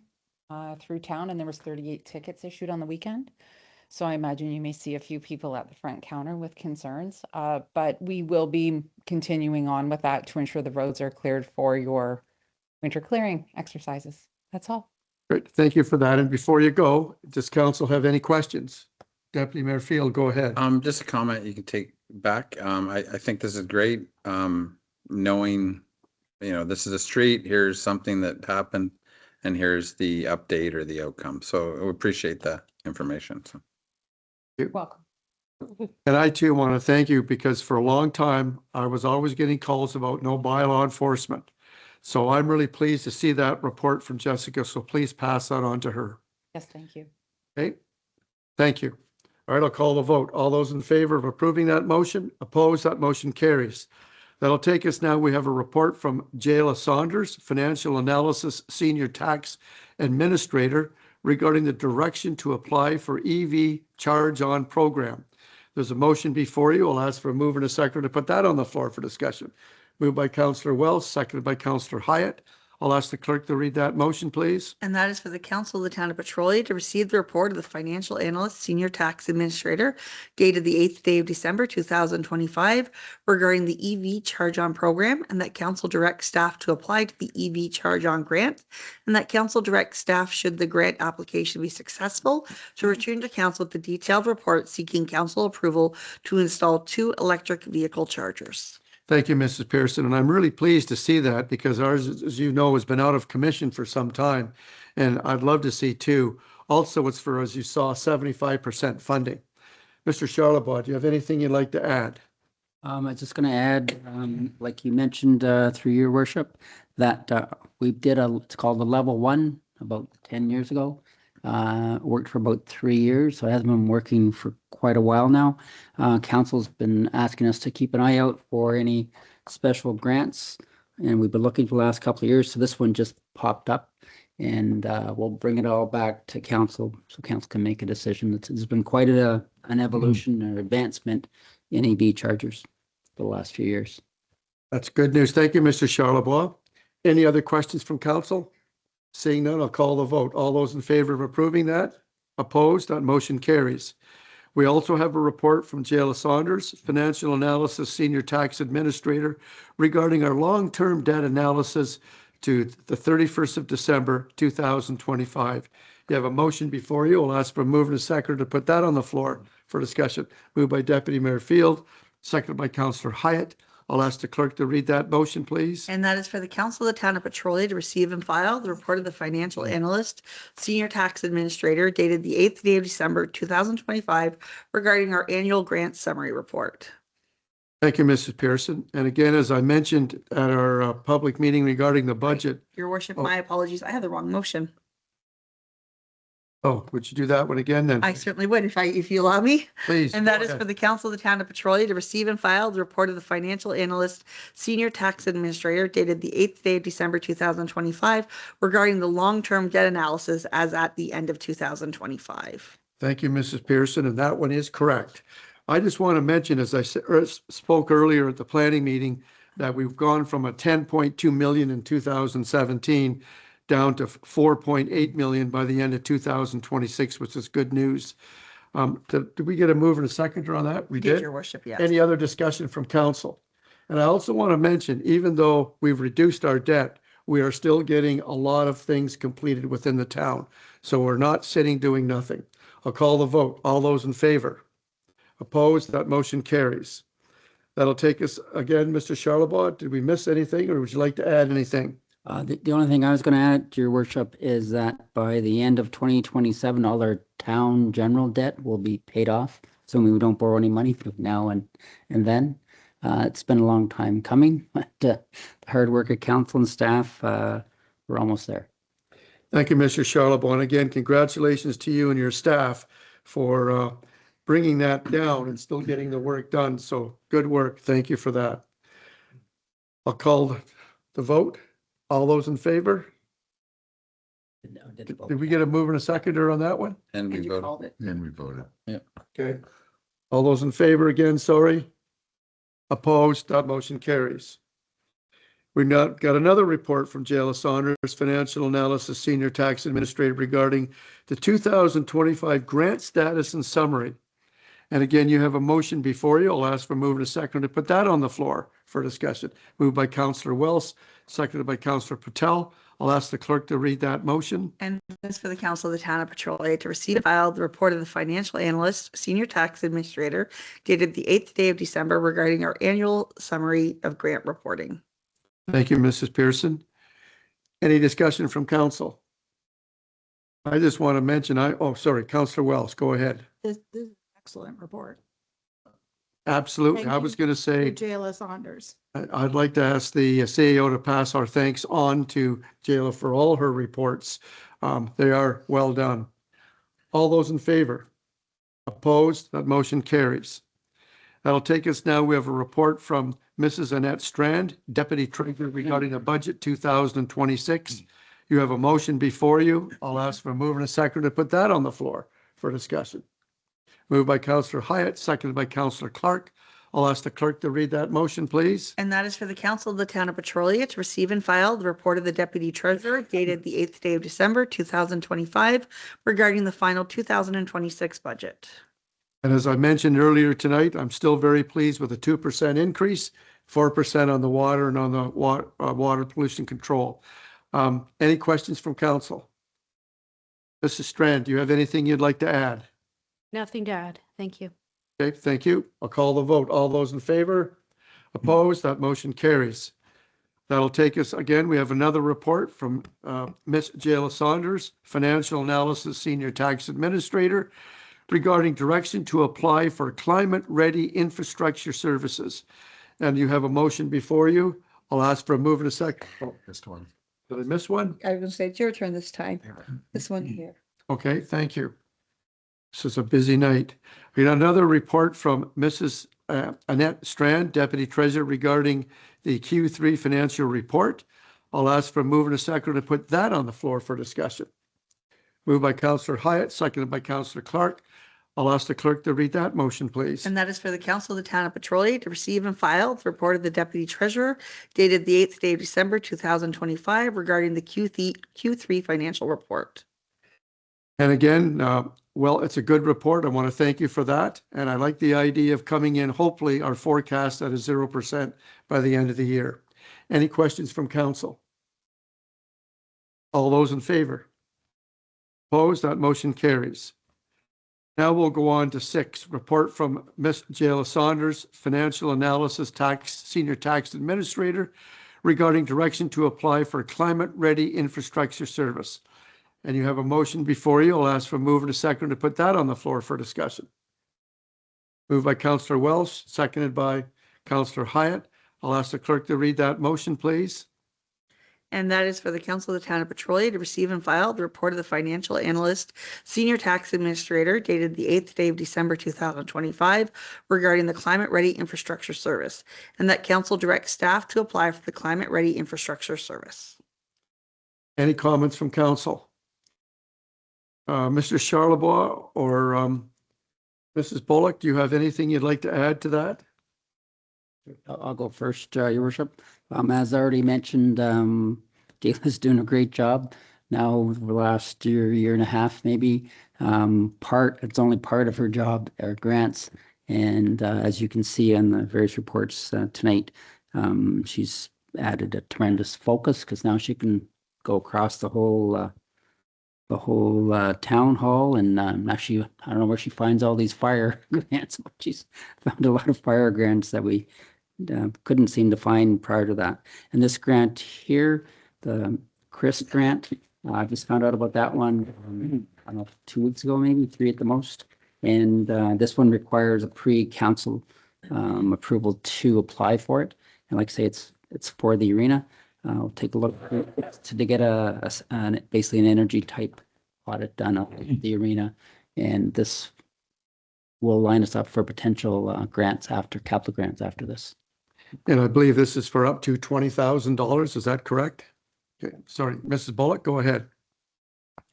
through town, and there was 38 tickets issued on the weekend. So I imagine you may see a few people at the front counter with concerns, but we will be continuing on with that to ensure the roads are cleared for your winter clearing exercises. That's all. Great. Thank you for that. And before you go, does council have any questions? Deputy Mayor Field, go ahead. Just a comment you can take back. I think this is great. Knowing, this is a street, here's something that happened, and here's the update or the outcome. So we appreciate that information. So. You're welcome. And I too want to thank you because for a long time, I was always getting calls about no bylaw enforcement. So I'm really pleased to see that report from Jessica. So please pass that on to her. Yes, thank you. Okay. Thank you. All right, I'll call the vote. All those in favor of approving that motion? Opposed? That motion carries. That'll take us now. We have a report from Jayla Saunders, Financial Analysis Senior Tax Administrator, regarding the direction to apply for EV Charge On program. There's a motion before you. I'll ask for a mover and a seconder to put that on the floor for discussion. Moved by Councillor Wells, seconded by Councillor Hyatt. I'll ask the clerk to read that motion, please. And that is for the Council of the Town of Petrolia to receive the report of the Financial Analyst Senior Tax Administrator dated the 8th day of December 2025 regarding the EV Charge On program, and that Council directs staff to apply to the EV Charge On grant, and that Council directs staff, should the grant application be successful, to return to Council with the detailed report seeking Council approval to install 2 electric vehicle chargers. Thank you, Mrs. Pearson. And I'm really pleased to see that because ours, as you know, has been out of commission for some time. And I'd love to see 2. Also, it's for, as you saw, 75% funding. Mr. Charlebois, do you have anything you'd like to add? I'm just going to add, like you mentioned through your worship, that we did it's called the level 1 about 10 years ago. Worked for about 3 years, so it hasn't been working for quite a while now. Council's been asking us to keep an eye out for any special grants, and we've been looking for the last couple of years, so this one just popped up, and we'll bring it all back to Council so Council can make a decision. It's been quite an evolution or advancement in EV chargers for the last few years. That's good news. Thank you, Mr. Charlebois. Any other questions from Council? Seeing none, I'll call the vote. All those in favor of approving that? Opposed? That motion carries. We also have a report from Jayla Saunders, Financial Analysis Senior Tax Administrator, regarding our long-term debt analysis to the 31st of December, 2025. You have a motion before you. I'll ask for a mover and a seconder to put that on the floor for discussion. Moved by Deputy Mayor Field, seconded by Councillor Hyatt. I'll ask the clerk to read that motion, please. And that is for the Council of the Town of Petrolia to receive and file the report of the Financial Analyst Senior Tax Administrator dated the 8th day of December 2025 regarding our annual grant summary report. Thank you, Mrs. Pearson. And again, as I mentioned at our public meeting regarding the budget. Your worship, my apologies. I had the wrong motion. Oh, would you do that one again then? I certainly would if you allow me. Please. And go that is ahead. for the Council of the Town of Petrolia to receive and file the report of the financial analyst, senior tax administrator dated the 8th day of December 2025 regarding the long-term debt analysis as at the end of 2025. Thank you, Mrs. Pearson, and that one is correct. I just want to mention, as I spoke earlier at the planning meeting, that we've gone from a 10.2 million in 2017 down to 4.8 million by the end of 2026, which is good news. Did we get a move and a seconder on that? We did? Your worship, yes. Any other discussion from council? And I also want to mention, even though we've reduced our debt, we are still getting a lot of things completed within the town. So we're not sitting doing nothing. I'll call the vote. All those in favor? Opposed? That motion carries. That'll take us again, Mr. Charlebois. Did we miss anything or would you like to add anything? The only thing I was going to add, Your Worship, is that by the end of 2027, all our town general debt will be paid off. So we don't borrow any money from now and then. It's been a long time coming, but the hard work of council and staff, we're almost there. Thank you, Mr. Charlebois. And again, congratulations to you and your staff for bringing that down and still getting the work done. So good work. Thank you for that. I'll call the vote. All those in favor? Did we get a move and a seconder on that one? And we And you voted. called it. And we voted. Okay. All those in favor again, sorry. Opposed, that motion carries. We've not got another report from Jayla Saunders, Financial Analysis Senior Tax Administrator regarding the 2025 grant status and summary. And again, you have a motion before you. I'll ask for move and a second to put that on the floor for discussion. Moved by Councillor Wells, seconded by Councillor Patel. I'll ask the clerk to read that motion. And this for the Council of the Town of Petrolia to receive and file the report of the financial analyst, senior tax administrator dated the 8th day of December regarding our annual summary of grant reporting. Thank you, Mrs. Pearson. Any discussion from council? I just want to mention, Councillor Wells, go ahead. This is an excellent report. Absolutely. Thank I you was going to say, Jayla Saunders. I'd like to ask the CEO to pass our thanks on to Jayla for all her reports. They are well done. All those in favor? Opposed? That motion carries. That'll take us now. We have a report from Mrs. Annette Strand, Deputy Treasurer regarding the budget 2026. You have a motion before you. I'll ask for a move and a second to put that on the floor for discussion. Moved by Councillor Hyatt, seconded by Councillor Clark. I'll ask the clerk to read that motion, please. And that is for the Council of the Town of Petrolia to receive and file the report of the Deputy Treasurer dated the 8th day of December 2025 regarding the final 2026 budget. And as I mentioned earlier tonight, I'm still very pleased with the 2% increase, 4% on the water and on the water pollution control. Any questions from council? Mrs. Strand, do you have anything you'd like to add? Nothing to add. Thank you. Okay, thank you. I'll call the vote. All those in favor? Opposed? That motion carries. That'll take us, again, we have another report from Ms. Jayla Saunders, Financial Analysis Senior Tax Administrator, regarding direction to apply for climate-ready infrastructure services. And you have a motion before you. I'll ask for a move in a second. Oh, Missed one. did I miss one? I was going to say, it's your turn this time. This one here. Okay, thank you. This is a busy night. We got another report from Mrs. Annette Strand, Deputy Treasurer, regarding the Q3 financial report. I'll ask for a move and a second to put that on the floor for discussion. Moved by Councillor Hyatt, seconded by Councillor Clark. I'll ask the clerk to read that motion, please. And that is for the Council of the Town of Petrolia to receive and file the report of the Deputy Treasurer dated the 8th day of December 2025 regarding the Q3 financial report. And again, well, it's a good report. I want to thank you for that. And I like the idea of coming in, hopefully, our forecast at a 0% by the end of the year. Any questions from council? All those in favor? Opposed? That motion carries. Now we'll go on to 6, report from Ms. Jayla Saunders, Financial Analysis Senior Tax Administrator, regarding direction to apply for climate-ready infrastructure service. And you have a motion before you. I'll ask for a move and a second to put that on the floor for discussion. Moved by Councillor Welsh, seconded by Councillor Hyatt. I'll ask the clerk to read that motion, please. and that is for the Council of the Town of Petrolia to receive and file the report of the financial analyst, senior tax administrator dated the 8th day of December 2025 regarding the Climate Ready Infrastructure Service, and that council directs staff to apply for the Climate Ready Infrastructure Service. Any comments from council? Mr. Charlebois or Mrs. Bullock, do you have anything you'd like to add to that? I'll go first, Your Worship. As I already mentioned, Dayla's doing a great job now over the last year and a half, maybe. It's only part of her job, our grants. And as you can see on the various reports tonight, she's added a tremendous focus because now she can go across the whole town hall, and actually, I don't know where she finds all these fire grants, but she's found a lot of fire grants that we couldn't seem to find prior to that. And this grant here, the Chris grant, I just found out about that one, I don't know, 2 weeks ago, maybe 3 at the most. And this one requires a pre-council approval to apply for it. And like I say, it's for the arena. I'll take a look to get basically an energy type audit done of the arena, and this will line us up for potential capital grants after this. And I believe this is for up to $20,000. Is that correct? Okay, sorry, Mrs. Bullock, go ahead.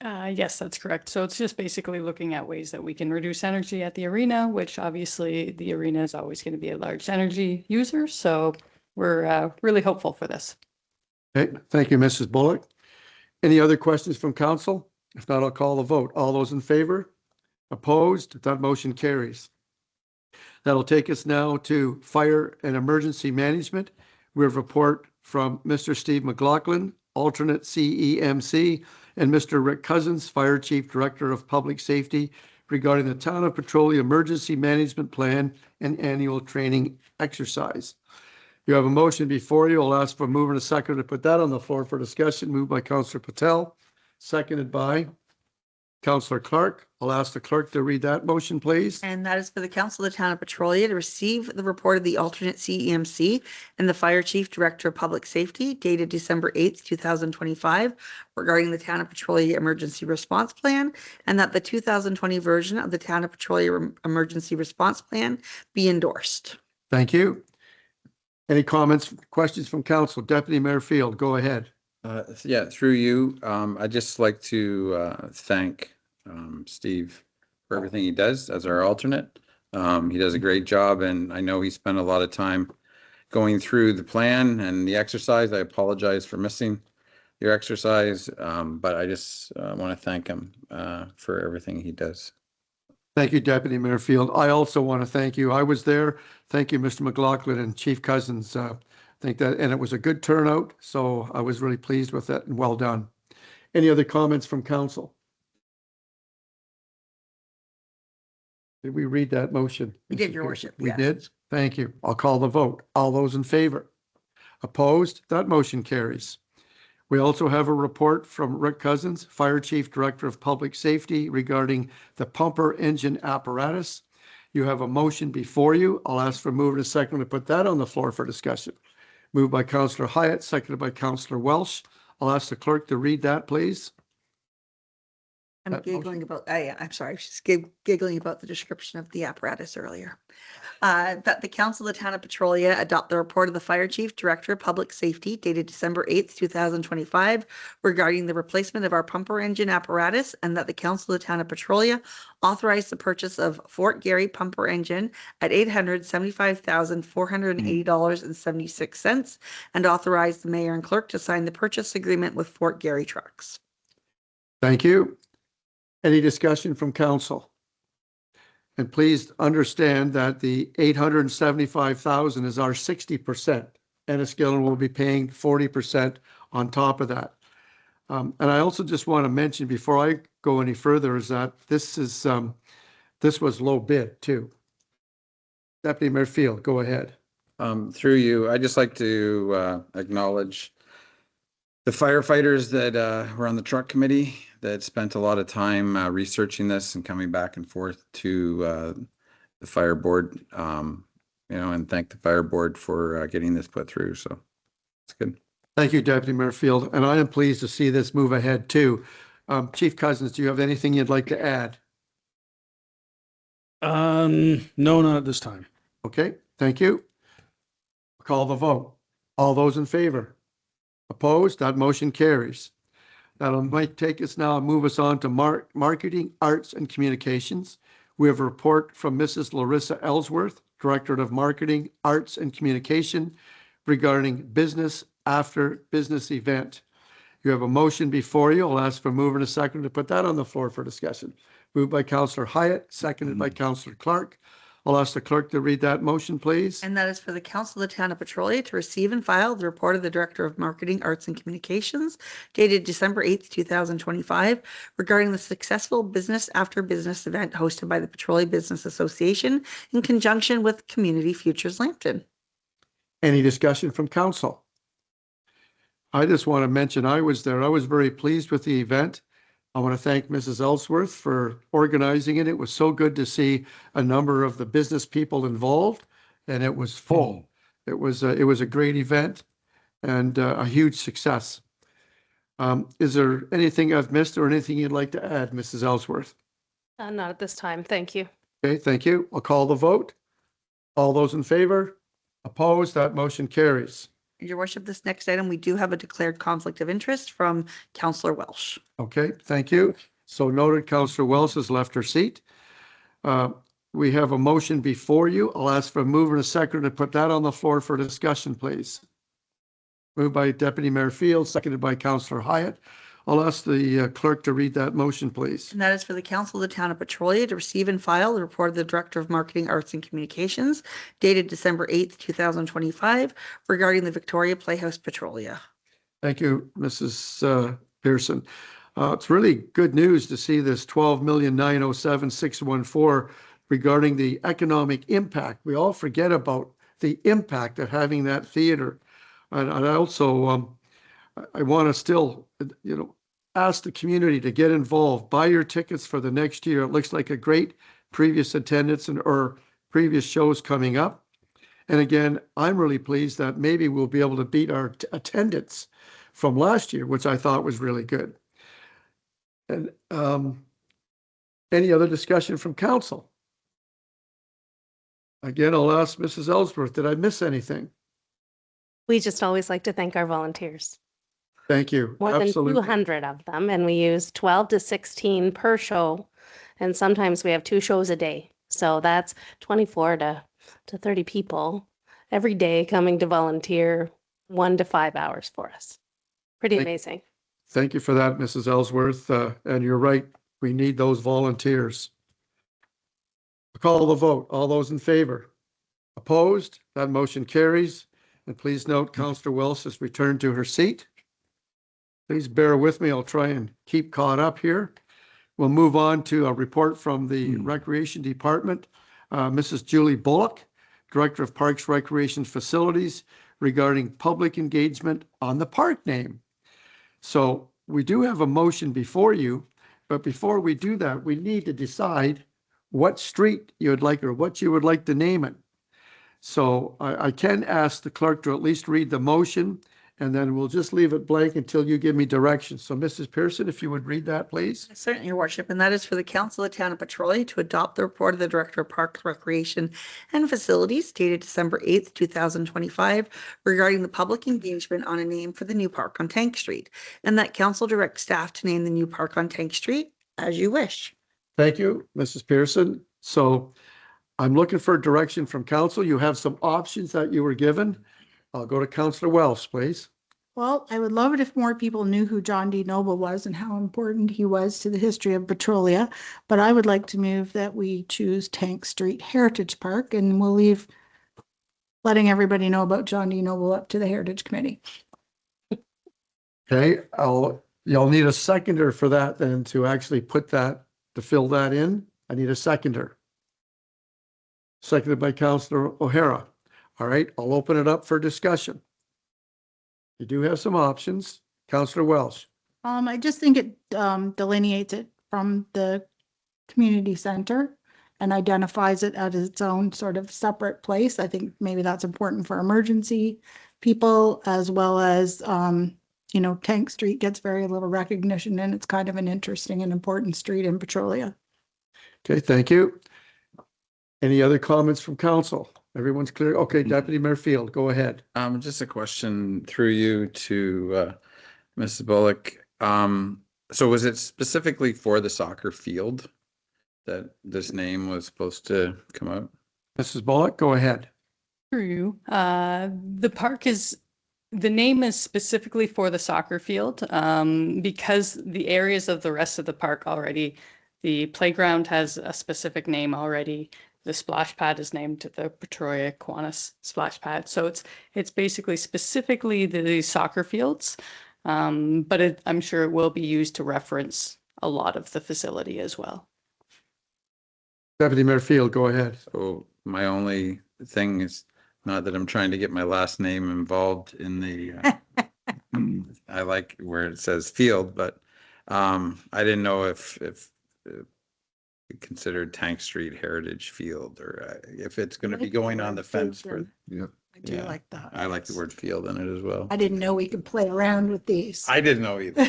Yes, that's correct. So it's just basically looking at ways that we can reduce energy at the arena, which obviously the arena is always going to be a large energy user. So we're really hopeful for this. Okay, thank you, Mrs. Bullock. Any other questions from council? If not, I'll call the vote. All those in favor? Opposed? That motion carries. That'll take us now to Fire and Emergency Management. We have a report from Mr. Steve McLaughlin, alternate CEMC, and Mr. Rick Cousins, Fire Chief Director of Public Safety, regarding the Town of Petrolia Emergency Management Plan and Annual Training Exercise. You have a motion before you. I'll ask for a mover and a second to put that on the floor for discussion. Moved by Councillor Patel, seconded by Councillor Clark. I'll ask the clerk to read that motion, please. And that is for the Council of the Town of Petrolia to receive the report of the alternate CEMC and the Fire Chief Director of Public Safety dated December 8th, 2025 regarding the Town of Petrolia Emergency Response Plan, and that the 2020 version of the Town of Petrolia Emergency Response Plan be endorsed. Thank you. Any comments, questions from council? Deputy Mayor Field, go ahead. Yeah, through you, I'd just like to thank Steve for everything he does as our alternate. He does a great job, and I know he spent a lot of time going through the plan and the exercise. I apologize for missing your exercise, but I just want to thank him for everything he does. Thank you, Deputy Mayor Field. I also want to thank you. I was there. Thank you, Mr. McLaughlin and Chief Cousins. Think that, and it was a good turnout, so I was really pleased with it and well done. Any other comments from council? Did we read that motion? We did, Your Worship. We yes. did? Thank you. I'll call the vote. All those in favor? Opposed? That motion carries. We also have a report from Rick Cousins, Fire Chief Director of Public Safety, regarding the pumper engine apparatus. You have a motion before you. I'll ask for a mover and a second to put that on the floor for discussion. Moved by Councillor Hyatt, seconded by Councillor Welsh. I'll ask the clerk to read that, please. I'm giggling about, I'm sorry, she's giggling about the description of the apparatus earlier. That the Council of the Town of Petrolia adopt the report of the Fire Chief Director of Public Safety dated December 8th, 2025 regarding the replacement of our pumper engine apparatus, and that the Council of the Town of Petrolia authorize the purchase of Fort Garry pumper engine at $875,480.76 and authorize the mayor and clerk to sign the purchase agreement with Fort Garry Trucks. Thank you. Any discussion from council? And please understand that the 875,000 is our 60%. Enniskillen will be paying 40% on top of that. And I also just want to mention before I go any further is that this was low bid too. Deputy Mayor Field, go ahead. Through you, I'd just like to acknowledge the firefighters that were on the truck committee that spent a lot of time researching this and coming back and forth to the fire board, and thank the fire board for getting this put through. So it's good. Thank you, Deputy Mayor Field, and I am pleased to see this move ahead too. Chief Cousins, do you have anything you'd like to add? No, not at this time. Okay, thank you. Call the vote. All those in favor? Opposed? That motion carries. That'll might take us now and move us on to marketing, arts, and communications. We have a report from Mrs. Larissa Ellsworth, Director of Marketing, Arts, and Communication regarding business after business event. You have a motion before you. I'll ask for a mover and a second to put that on the floor for discussion. Moved by Councillor Hyatt, seconded by Councillor Clark. I'll ask the clerk to read that motion, please. And that is for the Council of the Town of Petrolia to receive and file the report of the Director of Marketing, Arts and Communications dated December 8th, 2025 regarding the successful business after business event hosted by the Petrolia Business Association in conjunction with Community Futures Lambton. Any discussion from council? I just want to mention I was there. I was very pleased with the event. I want to thank Mrs. Ellsworth for organizing it. It was so good to see a number of the business people involved, and it was full. It was a great event and a huge success. Is there anything I've missed or anything you'd like to add, Mrs. Ellsworth? Not at this time. Thank you. Okay, thank you. I'll call the vote. All those in favor? Opposed? That motion carries. Your Worship, this next item, we do have a declared conflict of interest from Councillor Welsh. Okay, thank you. So noted, Councillor Wells has left her seat. We have a motion before you. I'll ask for a mover and a second to put that on the floor for discussion, please. Moved by Deputy Mayor Field, seconded by Councillor Hyatt. I'll ask the clerk to read that motion, please. And that is for the Council of the Town of Petrolia to receive and file the report of the Director of Marketing, Arts and Communications dated December 8th, 2025 regarding the Victoria Playhouse Petrolia. Thank you, Mrs. Pearson. It's really good news to see this 12,907,614 regarding the economic impact. We all forget about the impact of having that theater. And I also, I want to still, ask the community to get involved, buy your tickets for the next year. It looks like a great previous attendance or previous shows coming up. And again, I'm really pleased that maybe we'll be able to beat our attendance from last year, which I thought was really good. And any other discussion from council? Again, I'll ask Mrs. Ellsworth, did I miss anything? We just always like to thank our volunteers. Thank you. More Absolutely. than 200 of them, and we use 12 to 16 per show, and sometimes we have 2 shows a day. So that's 24 to 30 people every day coming to volunteer 1 to 5 hours for us. Pretty amazing. Thank you for that, Mrs. Ellsworth. And you're right, we need those volunteers. Call the vote. All those in favor? Opposed? That motion carries. And please note, Councillor Wells has returned to her seat. Please bear with me. I'll try and keep caught up here. We'll move on to a report from the Recreation Department. Mrs. Julie Bullock, Director of Parks, Recreation Facilities, regarding public engagement on the park name. So we do have a motion before you, but before we do that, we need to decide what street you would like or what you would like to name it. So I can ask the clerk to at least read the motion, and then we'll just leave it blank until you give me direction. So Mrs. Pearson, if you would read that, please. Certainly, Your Worship, and that is for the Council of the Town of Petrolia to adopt the report of the Director of Parks, Recreation and Facilities dated December 8th, 2025 regarding the public engagement on a name for the new park on Tank Street, and that council directs staff to name the new park on Tank Street as you wish. Thank you, Mrs. Pearson. So I'm looking for direction from council. You have some options that you were given. I'll go to Councillor Wells, please. Well, I would love it if more people knew who John D. Noble was and how important he was to the history of Petrolia. But I would like to move that we choose Tank Street Heritage Park, and we'll leave letting everybody know about John D. Noble up to the Heritage Committee. Okay, you'll need a seconder for that then to actually put that, to fill that in. I need a seconder. Seconded by Councillor O'Hara. All right, I'll open it up for discussion. You do have some options. Councillor Welsh. I just think it delineates it from the community center and identifies it as its own sort of separate place. I think maybe that's important for emergency people, as well as, Tank Street gets very little recognition, and it's kind of an interesting and important street in Petrolia. Okay, thank you. Any other comments from council? Everyone's clear? Okay, Deputy Mayor Field, go ahead. Just a question through you to Mrs. Bullock. So was it specifically for the soccer field that this name was supposed to come out? Mrs. Bullock, go ahead. True. The name is specifically for the soccer field, because the areas of the rest of the park already, the playground has a specific name already. The splash pad is named the Petrolia Kiwanis splash pad. So it's basically specifically the soccer fields, but I'm sure it will be used to reference a lot of the facility as well. Deputy Mayor Field, go ahead. So my only thing is, not that I'm trying to get my last name involved in the, I like where it says field, but I didn't know if considered Tank Street Heritage Field, or if it's going to be going on the fence for. Yep. I do like that. I like the word field in it as well. I didn't know we could play around with these. I didn't know either.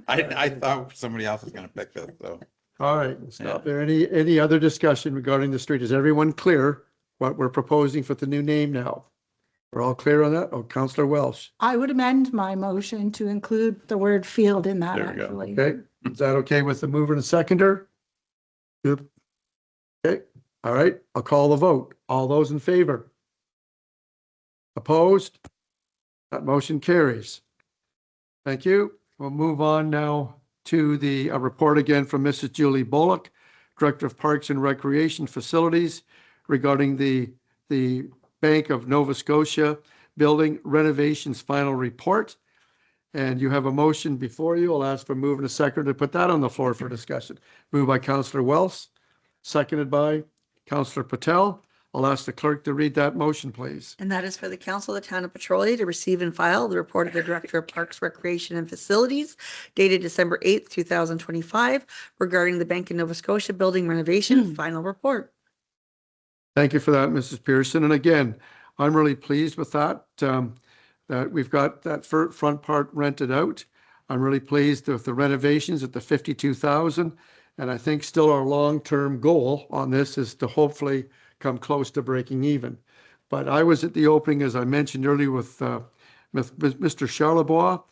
I thought somebody else was going to pick this, so. All right, stop there. Any other discussion regarding the street? Is everyone clear what we're proposing for the new name now? We're all clear on that? Oh, Councillor Welsh. I would amend my motion to include the word field in that, There we go. actually. Okay, is that okay with the mover and seconder? Good. Okay, all right, I'll call the vote. All those in favor? Opposed? That motion carries. Thank you. We'll move on now to the report again from Mrs. Julie Bullock, Director of Parks and Recreation Facilities, regarding the Bank of Nova Scotia building renovations final report. And you have a motion before you. I'll ask for move and a second to put that on the floor for discussion. Moved by Councillor Wells, seconded by Councillor Patel. I'll ask the clerk to read that motion, please. And that is for the Council of the Town of Petrolia to receive and file the report of the Director of Parks, Recreation and Facilities dated December 8th, 2025 regarding the Bank of Nova Scotia building renovation final report. Thank you for that, Mrs. Pearson. And again, I'm really pleased with that, that we've got that front part rented out. I'm really pleased with the renovations at the 52,000. And I think still our long-term goal on this is to hopefully come close to breaking even. But I was at the opening, as I mentioned earlier, with Mr. Charlebois,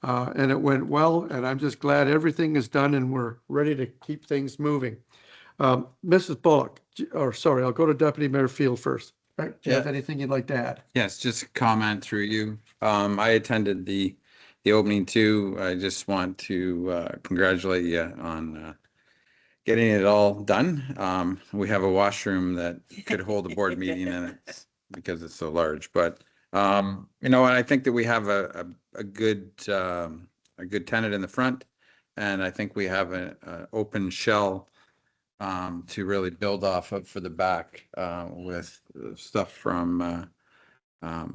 and it went well. And I'm just glad everything is done and we're ready to keep things moving. Mrs. Bullock, or sorry, I'll go to Deputy Mayor Field first. Right? Do you have anything you'd like to add? Yes, just a comment through you. I attended the opening too. I just want to congratulate you on getting it all done. We have a washroom that could hold a board meeting in it because it's so large. But and I think that we have a good tenant in the front, and I think we have an open shell to really build off of for the back with stuff from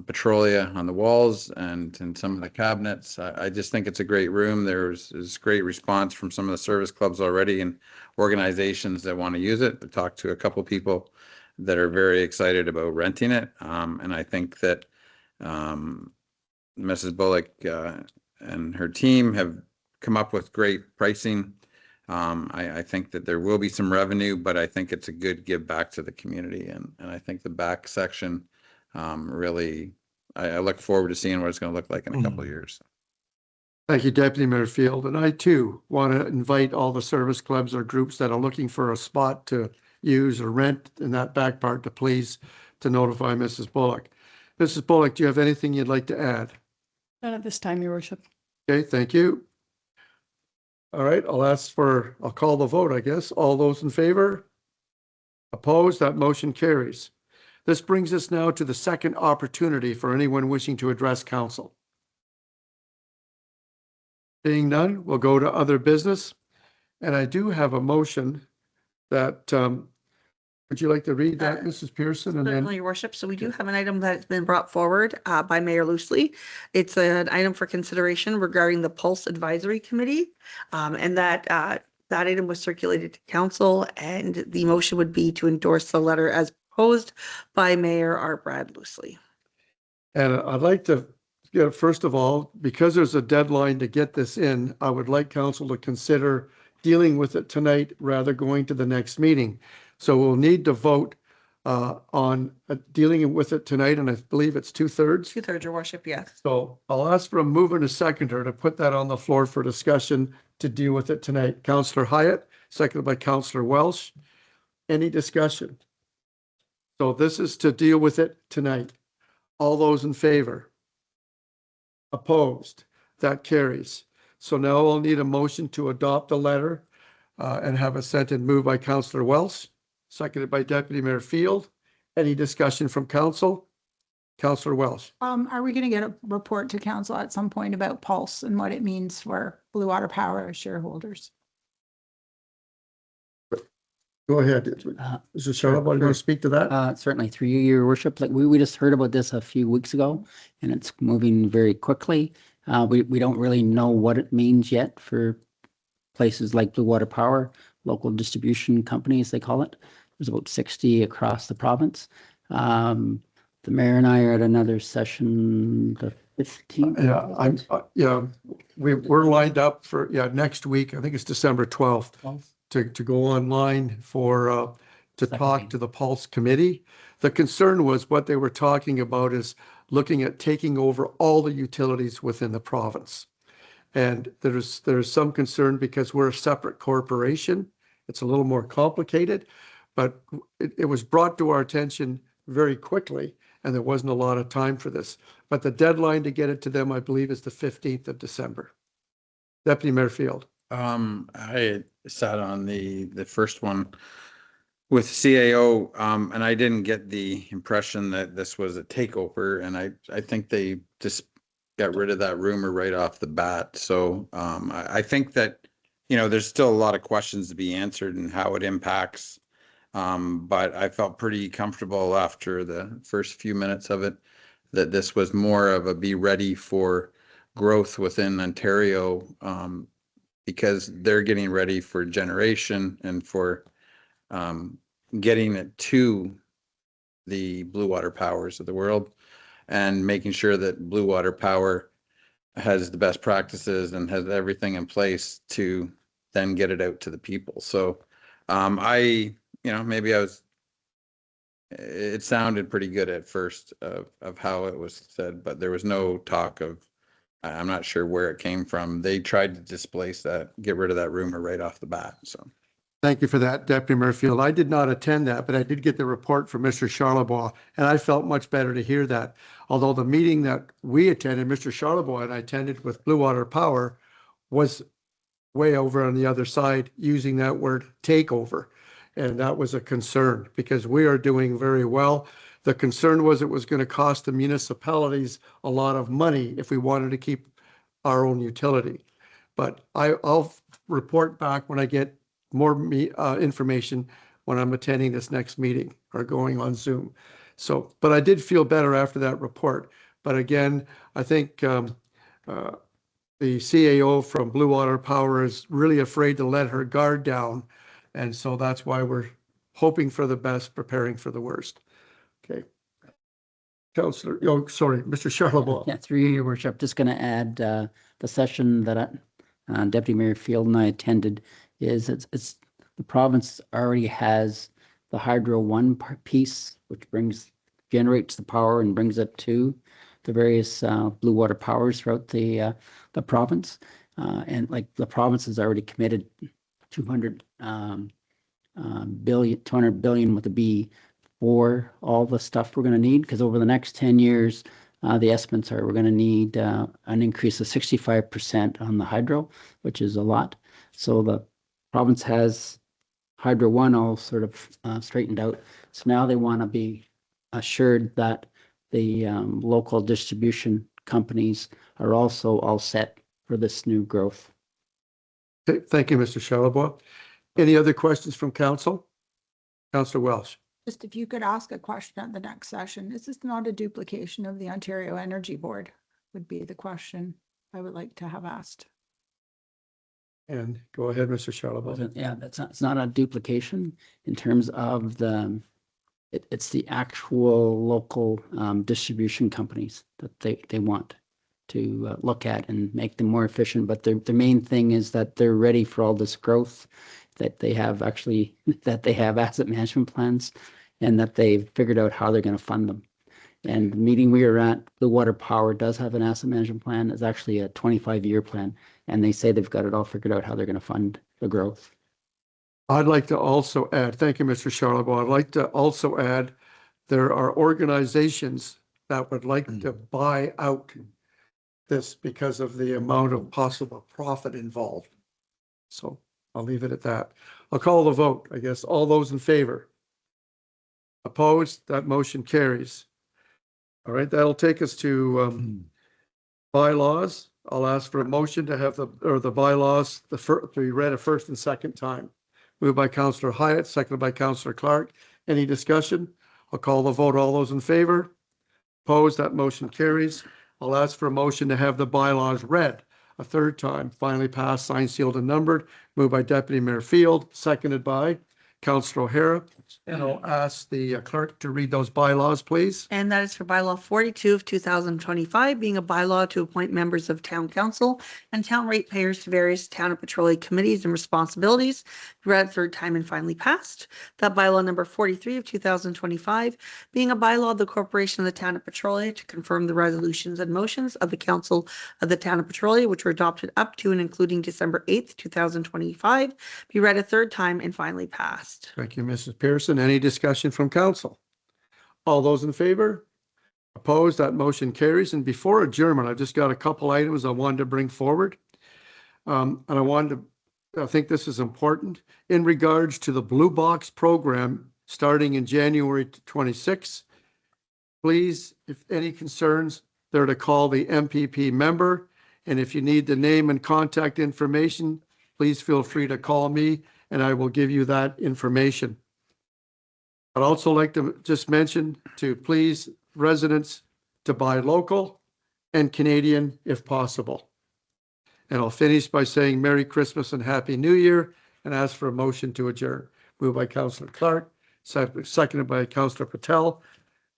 Petrolia on the walls and some of the cabinets. I just think it's a great room. There's great response from some of the service clubs already and organizations that want to use it. I talked to a couple people that are very excited about renting it. And I think that Mrs. Bullock and her team have come up with great pricing. I think that there will be some revenue, but I think it's a good give back to the community. And I think the back section really, I look forward to seeing what it's going to look like in a couple of years. Thank you, Deputy Mayor Field. And I too want to invite all the service clubs or groups that are looking for a spot to use or rent in that back part to please to notify Mrs. Bullock. Mrs. Bullock, do you have anything you'd like to add? Not at this time, Your Worship. Okay, thank you. All right, I'll call the vote, I guess. All those in favor? Opposed? That motion carries. This brings us now to the second opportunity for anyone wishing to address council. Being none, we'll go to other business. And I do have a motion that, would you like to read that, Mrs. Pearson? And Certainly, then, Your Worship. So we do have an item that's been brought forward by Mayor Loosely. It's an item for consideration regarding the Pulse Advisory Committee. And that item was circulated to council, and the motion would be to endorse the letter as proposed by Mayor Art Brad Loosely. and I'd like to yeah, first of all, because there's a deadline to get this in, I would like council to consider dealing with it tonight rather going to the next meeting. So we'll need to vote on dealing with it tonight, and I believe it's 2/3. 2/3, your worship, yes. So I'll ask for a mover and a seconder to put that on the floor for discussion to deal with it tonight. Councillor Hyatt, seconded by Councillor Welsh. Any discussion? So this is to deal with it tonight. All those in favor? Opposed? That carries. So now I'll need a motion to adopt the letter and have a second moved by Councillor Welsh, seconded by Deputy Mayor Field. Any discussion from council? Councillor Welsh. Are we gonna get a report to council at some point about Pulse and what it means for Blue Water Power shareholders? Go ahead. Mr. Charlotte, want to speak to that? Certainly, through you, your worship, like we just heard about this a few weeks ago, and it's moving very quickly. We don't really know what it means yet for places like Blue Water Power, local distribution companies, they call it. There's about 60 across the province. The mayor and I are at another session, the 15th. We're lined up for, next week. I think it's December 12th. To go online for, to talk to the Pulse Committee. The concern was what they were talking about is looking at taking over all the utilities within the province. And there's some concern because we're a separate corporation. It's a little more complicated, but it was brought to our attention very quickly, and there wasn't a lot of time for this. But the deadline to get it to them, I believe, is the 15th of December. Deputy Mayor Field. I sat on the first one with CAO, and I didn't get the impression that this was a takeover, and I think they just got rid of that rumor right off the bat. So I think that, there's still a lot of questions to be answered and how it impacts. But I felt pretty comfortable after the first few minutes of it that this was more of a be ready for growth within Ontario, because they're getting ready for generation and for getting it to the Blue Water Powers of the world and making sure that Blue Water Power has the best practices and has everything in place to then get it out to the people. So it sounded pretty good at first of how it was said, but there was no talk of, I'm not sure where it came from. They tried to displace that, get rid of that rumor right off the bat. So Thank you for that, Deputy Mayor Field. I did not attend that, but I did get the report from Mr. Charlebois, and I felt much better to hear that. Although the meeting that we attended, Mr. Charlebois and I attended with Blue Water Power, was way over on the other side using that word takeover. And that was a concern because we are doing very well. The concern was it was going to cost the municipalities a lot of money if we wanted to keep our own utility. But I'll report back when I get more information when I'm attending this next meeting or going on Zoom. So, but I did feel better after that report. But again, I think the CAO from Blue Water Power is really afraid to let her guard down. And so that's why we're hoping for the best, preparing for the worst. Okay. Councillor, Mr. Charlebois. Yeah, through you, your worship, just going to add the session that Deputy Mayor Field and I attended is it's the province already has the Hydro One piece, which generates the power and brings it to the various Blue Water Powers throughout the province. And like the province has already committed 200 billion with a B for all the stuff we're going to need, because over the next 10 years, the estimates are we're going to need an increase of 65% on the hydro, which is a lot. So the province has Hydro One all sort of straightened out. So now they want to be assured that the local distribution companies are also all set for this new growth. Okay, thank you, Mr. Charlebois. Any other questions from council? Councillor Welsh. Just if you could ask a question at the next session, this is not a duplication of the Ontario Energy Board would be the question I would like to have asked. And go ahead, Mr. Charlebois. Yeah, it's not a duplication in terms of it's the actual local distribution companies that they want. look at and make them more efficient. But the main thing is that they're ready for all this growth, that they have asset management plans, and that they've figured out how they're going to fund them. And the meeting we were at, the Water Power does have an asset management plan. It's actually a 25-year plan. And they say they've got it all figured out how they're going to fund the growth. I'd like to also add, thank you, Mr. Charlebois. I'd like to also add, there are organizations that would like to buy out this because of the amount of possible profit involved. So I'll leave it at that. I'll call the vote, I guess. All those in favor? Opposed? That motion carries. All right, that'll take us to bylaws. I'll ask for a motion to have the bylaws to be read a first and second time. Moved by Councillor Hyatt, seconded by Councillor Clark. Any discussion? I'll call the vote. All those in favor? Opposed? That motion carries. I'll ask for a motion to have the bylaws read a third time, finally passed, signed, sealed, and numbered. Moved by Deputy Mayor Field, seconded by Councillor O'Hara. And I'll ask the clerk to read those bylaws, please. And that is for bylaw 42 of 2025, being a bylaw to appoint members of town council and town ratepayers to various town of Petrolia committees and responsibilities. Read third time and finally passed. That bylaw number 43 of 2025, being a bylaw of the corporation of the town of Petrolia to confirm the resolutions and motions of the council of the town of Petrolia, which were adopted up to and including December 8th, 2025, be read a third time and finally passed. Thank you, Mrs. Pearson. Any discussion from council? All those in favor? Opposed? That motion carries. And before adjournment, I've just got a couple items I wanted to bring forward. And I think this is important in regards to the Blue Box program starting in January 26. Please, if any concerns, they're to call the MPP member. And if you need the name and contact information, please feel free to call me and I will give you that information. I'd also like to just mention to please residents to buy local and Canadian if possible. And I'll finish by saying Merry Christmas and Happy New Year and ask for a motion to adjourn. Moved by Councillor Clark, seconded by Councillor Patel.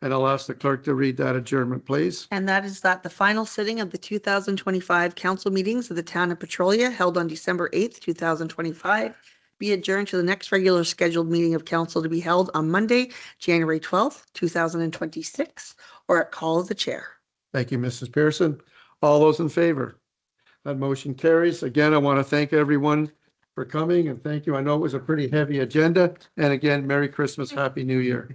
And I'll ask the clerk to read that adjournment, please. And that is that the final sitting of the 2025 council meetings of the town of Petrolia held on December 8th, 2025, be adjourned to the next regular scheduled meeting of council to be held on Monday, January 12th, 2026, or at call of the chair. Thank you, Mrs. Pearson. All those in favor? That motion carries. Again, I want to thank everyone for coming and thank you. I know it was a pretty heavy agenda. And again, Merry Christmas, Happy New Year.